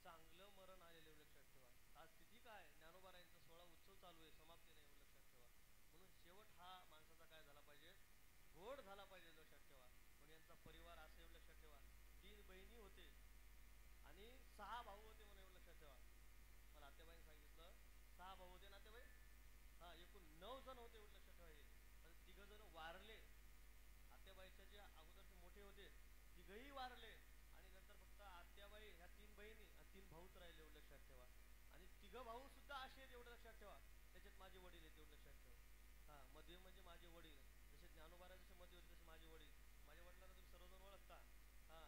चांगलं मरण आलेलं लक्षात ठेवा. आज तिथी काय ज्ञानोबारायांचा 16 उत्सव चालू आहे, समाप्ती नाही लक्षात ठेवा. म्हणून शेवट हा माणसाचा काय झाला पाहिजे, गोड झाला पाहिजे लक्षात ठेवा. पण यांचा परिवार असं एवढं लक्षात ठेवा 3 बहिणी होते आणि 6 भाऊ होते म्हणून एवढं लक्षात ठेवा. मला आत्याबाईने सांगितलं 6 भाऊ होते नातेबाई, हा एकूण 9 जण होते एवढं लक्षात ठेवा. हे 3 जण वारले. आत्याबाईच्या जे अगोदरचे मोठे होते तिघही वारले आणि नंतर फक्त आत्याबाई ह्या 3 बहिणी आणि 3 भाऊच राहिले एवढं लक्षात ठेवा. आणि 3 भाऊ सुद्धा असे आहेत एवढं लक्षात ठेवा. त्याच्यात माझे वडील आहेत एवढं लक्षात ठेवा. हा मध्ये म्हणजे माझे वडील जसे ज्ञानोबारा जसे मध्ये होते तसे माझे वडील. माझ्या वडिलांना तुम्ही सर्वजण ओळखता. हा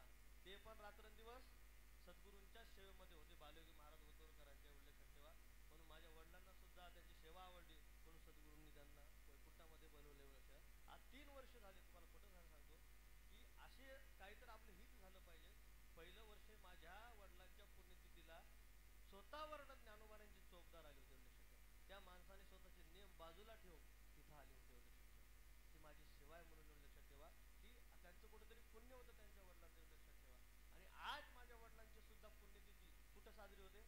ते पण रात्रंदिवस सद्गुरूंच्या सेवेमध्ये होते, बालयोगी महाराज वतोरकरांच्या एवढं लक्षात ठेवा. म्हणून माझ्या वडिलांना सुद्धा त्यांची सेवा आवडली म्हणून सद्गुरूंनी त्यांना वैकुंठामध्ये बोलवले एवढं लक्षात. आज 3 वर्ष झाले तुम्हाला खोटं सांगतो की असे काहीतरी आपलं हित झालं पाहिजे. पहिलं वर्ष माझ्या वडिलांच्या पुण्यतिथीला स्वतः वर्णन ज्ञानोबारांची चोपदार आली होते लक्षात ठेवा. त्या माणसाने स्वतःचे नियम बाजूला ठेवून तिथं आले होते लक्षात ठेवा. ती माझी सेवा आहे म्हणून लक्षात ठेवा की त्यांचं कुठेतरी पुण्य होतं त्यांच्या वडिलांचं लक्षात ठेवा. आणि आज माझ्या वडिलांची सुद्धा पुण्यतिथी कुठं साजरी होते,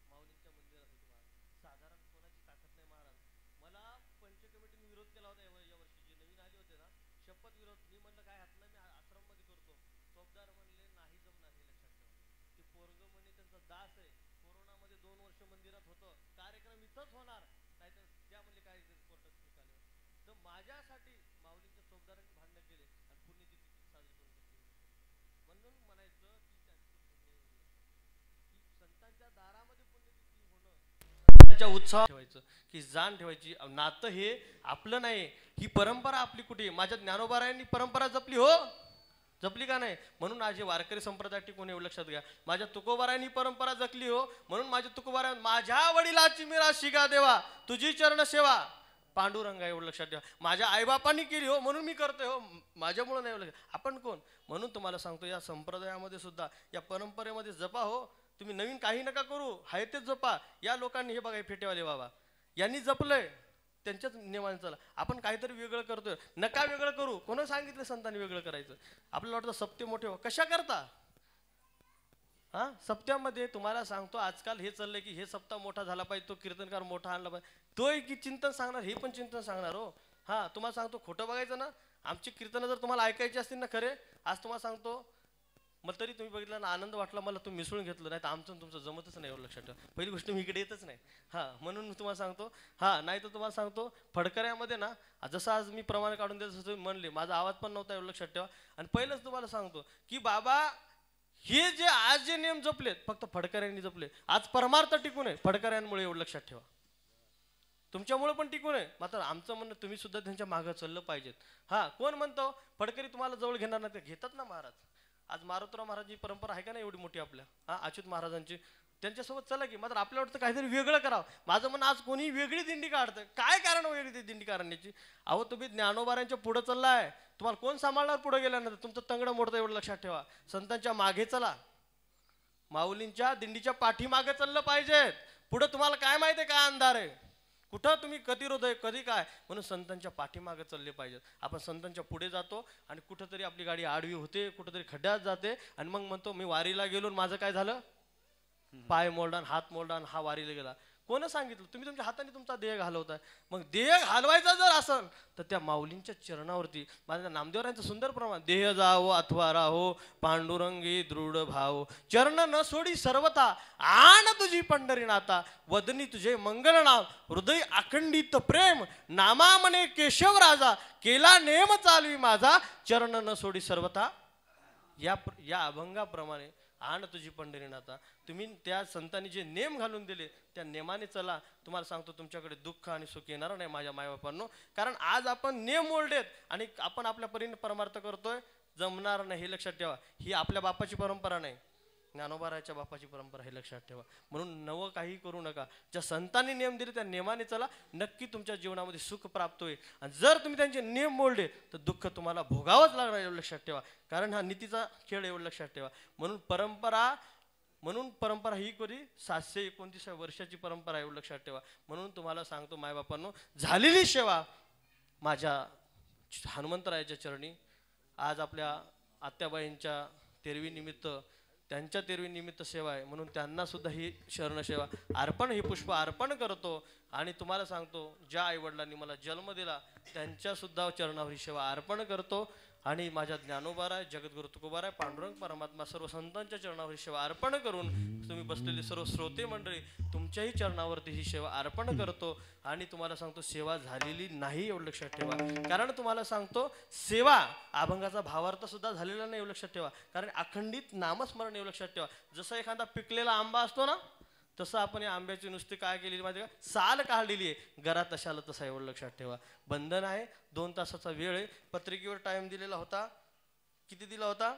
माऊलींच्या मंदिरात होती महाराज. साधारण कोणाची ताकद नाही महाराज. मला पंच कमिटीने विरोध केला होता या वर्षी जे नवीन आले होते ना, शपथ विरोध. मी म्हणलं काय हात नाही, मी आश्रम मध्ये करतो. चोपदार म्हणले नाही जमणार हे लक्षात ठेवा. ते पोरग म्हणे त्यांचा दास आहे. कोरोनामध्ये 2 वर्ष मंदिरात होतं, कार्यक्रम इथंच होणार नाही तर त्या म्हणले काय कोर्टात निकाल. तर माझ्यासाठी माऊलींच्या चोपदारांनी भांडण केले आणि पुण्यतिथी साजरी करून घेतली. म्हणून म्हणायचं की त्यांचं पुण्य की संतांच्या दारामध्ये पुण्यतिथी होणं, संतांच्या उत्साह ठेवायचं की जाण ठेवायची. नातं हे आपलं नाही, ही परंपरा आपली कुठे. माझ्या ज्ञानोबारायांनी परंपरा जपली हो, जपली का नाही. म्हणून आज हे वारकरी संप्रदाय टिकून एवढं लक्षात घ्या. माझ्या तुकोबारायांनी परंपरा जपली हो, म्हणून माझ्या तुकोबारा माझ्या वडिलाची मिरा शिगा देवा तुझी चरण सेवा पांडुरंगा एवढं लक्षात ठेवा. माझ्या आईबापांनी केली हो म्हणून मी करतोय हो, माझ्यामुळं नाही एवढं. आपण कोण. म्हणून तुम्हाला सांगतो या संप्रदायामध्ये सुद्धा या परंपरेमध्ये जपा हो. तुम्ही नवीन काही नका करू, आहे तेच जपा. या लोकांनी हे बघा फेटेवाले बाबा यांनी जपलंय त्यांच्याच नियमाने चला. आपण काहीतरी वेगळं करतोय, नका वेगळं करू. कोण सांगितलं संतांनी वेगळं करायचं. आपल्याला वाटतं सप्ते मोठे हो, कशा करता. हा सप्त्यामध्ये तुम्हाला सांगतो आजकाल हे चाललंय की हे सप्ताह मोठा झाला पाहिजे, तो कीर्तनकार मोठा आणला पाहिजे, तो एक चिंतन सांगणार, हे पण चिंतन सांगणार हो. हा तुम्हाला सांगतो खोटं बघायचं ना. आमची कीर्तनं जर तुम्हाला ऐकायची असतील ना खरे, आज तुम्हाला सांगतो मला तरी तुम्ही बघितलं ना आनंद वाटला मला, तुम्ही मिसळून घेतलं. नाही तर आमचं तुमचं जमतच नाही एवढं लक्षात ठेवा. पहिली गोष्ट मी इकडे येतच नाही. हां म्हणून तुम्हाला सांगतो. हां नाही तर तुम्हाला सांगतो फडकऱ्यामध्ये ना जसं आज मी प्रमाण काढून देत तुम्ही म्हणले, माझा आवाज पण नव्हता एवढं लक्षात ठेवा. आणि पहिलंच तुम्हाला सांगतो की बाबा हे जे आज जे नियम जपलेत फक्त फडकऱ्यांनी जपले. आज परमार्थ टिकून आहे फडकऱ्यांमुळे एवढं लक्षात ठेवा. तुमच्यामुळे पण टिकून आहे. मात्र आमचं म्हणणं तुम्ही सुद्धा त्यांच्या मागं चाललं पाहिजेत. हां कोण म्हणतो फडकरी तुम्हाला जवळ घेणार नाही, ते घेतात ना महाराज. आज मारुतराव महाराजांची परंपरा आहे का नाही एवढी मोठी आपल्या, हां अच्युत महाराजांची, त्यांच्यासोबत चला की. मात्र आपल्याला वाटतं काहीतरी वेगळं करावं. माझं म्हणणं आज कोणी वेगळी दिंडी काढतं, काय कारण वेगळी दिंडी काढण्याची. अहो तुम्ही ज्ञानोबारांच्या पुढं चाललाय, तुम्हाला कोण सांभाळणार पुढे गेल्यानंतर. तुमचं तंगडं मोडतं एवढं लक्षात ठेवा. संतांच्या मागे चला, माऊलींच्या दिंडीच्या पाठीमागे चाललं पाहिजे. पुढे तुम्हाला काय माहिती आहे काय अंधार आहे, कुठं तुम्ही कधी हृदय कधी काय. म्हणून संतांच्या पाठीमागे चालले पाहिजेत. आपण संतांच्या पुढे जातो आणि कुठंतरी आपली गाडी आडवी होते, कुठंतरी खड्ड्यात जाते आणि मग म्हणतो मी वारीला गेलो, माझं काय झालं, पाय मोडला हात मोडला, हा वारीला गेला. कोण सांगितलं. तुम्ही तुमच्या हाताने तुमचा देह घालवताय. मग देह घालवायचा जर असेल तर त्या माऊलींच्या चरणावरती. माझ्या नामदेवरांचं सुंदर प्रमाण, देह जावो अथवा राहो पांडुरंगी दृढ भाव, चरण न सोडी सर्वथा आण तुझी पंढरीनाथा, वदनी तुझे मंगल नाम हृदय अखंडित प्रेम, नामा मने केशव राजा, केला नेम चालवी माझा, चरण न सोडी सर्वथा. या अभंगाप्रमाणे आण तुझी पंढरीनाथा. तुम्ही त्या संतांनी जे नेम घालून दिले त्या नेमाने चला. तुम्हाला सांगतो तुमच्याकडे दुःख आणि सुख येणार नाही माझ्या मायबापांनो. कारण आज आपण नेम मोडलेत आणि आपण आपल्या परीने परमार्थ करतोय. जमणार नाही हे लक्षात ठेवा. ही आपल्या बापाची परंपरा नाही, ज्ञानोबाराच्या बापाची परंपरा, हे लक्षात ठेवा. म्हणून नवं काही करू नका. ज्या संतांनी नियम दिले त्या नियमाने चला, नक्की तुमच्या जीवनामध्ये सुख प्राप्त होईल. आणि जर तुम्ही त्यांचे नियम मोडले तर दुःख तुम्हाला भोगावंच लागणार, एवढं लक्षात ठेवा. कारण हा नीतीचा खेळ, एवढं लक्षात ठेवा. म्हणून परंपरा ही कधी 729 वर्षाची परंपरा, एवढं लक्षात ठेवा. म्हणून तुम्हाला सांगतो मायबापांनो, झालेली सेवा माझ्या हनुमंतरायाच्या चरणी. आज आपल्या आत्याबाईंच्या तेरवी निमित्त, त्यांच्या तेरवी निमित्त सेवा आहे, म्हणून त्यांना सुद्धा ही शरणसेवा अर्पण, ही पुष्प अर्पण करतो. आणि तुम्हाला सांगतो, ज्या आईवडिलांनी मला जन्म दिला त्यांच्या सुद्धा चरणावर ही सेवा अर्पण करतो. आणि माझ्या ज्ञानोबाराय, जगद्गुरु तुकोबाराय, पांडुरंग परमात्मा, सर्व संतांच्या चरणावर ही सेवा अर्पण करून तुम्ही बसलेले सर्व श्रोते मंडळी तुमच्याही चरणावरती ही सेवा अर्पण करतो. आणि तुम्हाला सांगतो, सेवा झालेली नाही, एवढं लक्षात ठेवा. कारण तुम्हाला सांगतो, सेवा अभंगाचा भावार्थ सुद्धा झालेला नाही, एवढं लक्षात ठेवा. कारण अखंडित नामस्मरण, एवढं लक्षात ठेवा. जसं एखादा पिकलेला आंबा असतो ना, तसं आपण या आंब्याची नुसती काय केलेली माहिती का, साल काढलेली आहे, घरात तशाला तसा, एवढं लक्षात ठेवा. बंधन आहे, 2 तासाचा वेळ आहे. पत्रिकेवर टाइम दिलेला होता, किती दिला होता?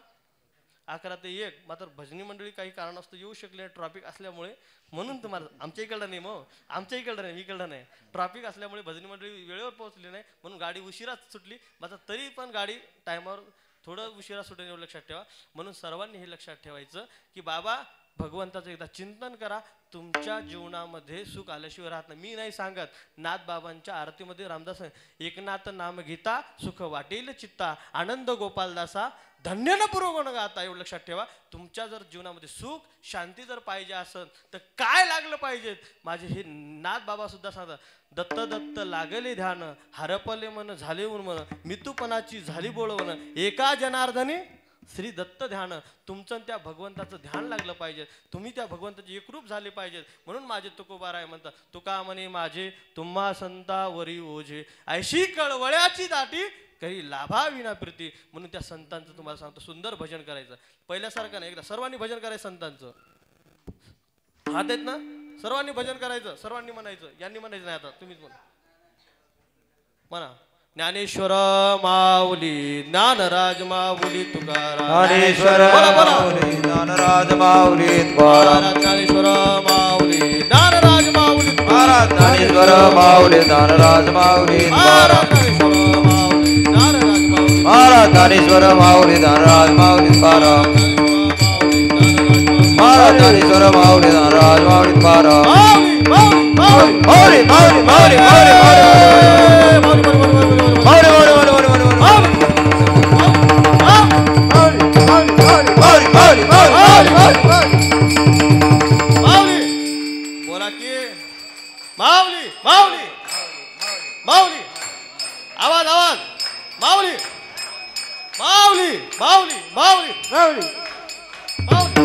11 ते 1. मात्र भजनी मंडळी काही कारणास्तव येऊ शकले, ट्रॅफिक असल्यामुळे. म्हणून तुम्हाला, आमच्या इकडं नाही, मग आमच्या इकडं नाही, इकडं नाही, ट्रॅफिक असल्यामुळे भजनी मंडळी वेळेवर पोहोचली नाही, म्हणून गाडी उशिराच सुटली. मात्र तरी पण गाडी टायमावर थोडं उशिरा सुटेल, एवढं लक्षात ठेवा. म्हणून सर्वांनी हे लक्षात ठेवायचं की बाबा भगवंताचं एकदा चिंतन करा, तुमच्या जीवनामध्ये सुख आल्याशिवाय राहत नाही. मी नाही सांगत, नाथ बाबांच्या आरतीमध्ये रामदास, एकनाथ नाम घेता सुख वाटेल चित्ता, आनंद गोपालदासा धन्य न पुरवण गाता, एवढं लक्षात ठेवा. तुमच्या जर जीवनामध्ये सुख शांती जर पाहिजे असेल तर काय लागलं पाहिजे, माझे हे नाथ बाबा सुद्धा सांगतात, दत्त दत्त लागले ध्यान, हरपले मन झाले उन्मन, मितूपणाची झाली बोळवण, एका जनार्दनी श्री दत्त ध्यान. तुमचं त्या भगवंताचं ध्यान लागलं पाहिजे, तुम्ही त्या भगवंताचे एकरूप झाले पाहिजेत. म्हणून माझे तुकोबाराय म्हणतात, तुका म्हणे माझे तुम्हा संता वरी ओझे, ऐशी कळवळ्याची दाटी काही लाभा विना प्रीती. म्हणून त्या संतांचं तुम्हाला सांगतो, सुंदर भजन करायचं. पहिल्यासारखं नाही, एकदा सर्वांनी भजन करायचं. संतांचं हात आहेत ना, सर्वांनी भजन करायचं, सर्वांनी म्हणायचं, यांनी म्हणायचं नाही. आता तुम्हीच म्हणा. ज्ञानेश्वर माऊली, ज्ञानराज माऊली तुकाराम, ज्ञानेश्वर माऊली, ज्ञानराज माऊली तुकाराम, ज्ञानेश्वर माऊली, ज्ञानराज माऊली महाराज, ज्ञानेश्वर माऊली, ज्ञानराज माऊली तुकाराम, महाराज, ज्ञानेश्वर माऊली, ज्ञानराज माऊली तुकाराम, महाराज, ज्ञानेश्वर माऊली, ज्ञानराज माऊली तुकाराम, माऊली माऊली माऊली माऊली बोला की माऊली माऊली माऊली, आवाज आवाज, माऊली माऊली माऊली माऊली माऊली.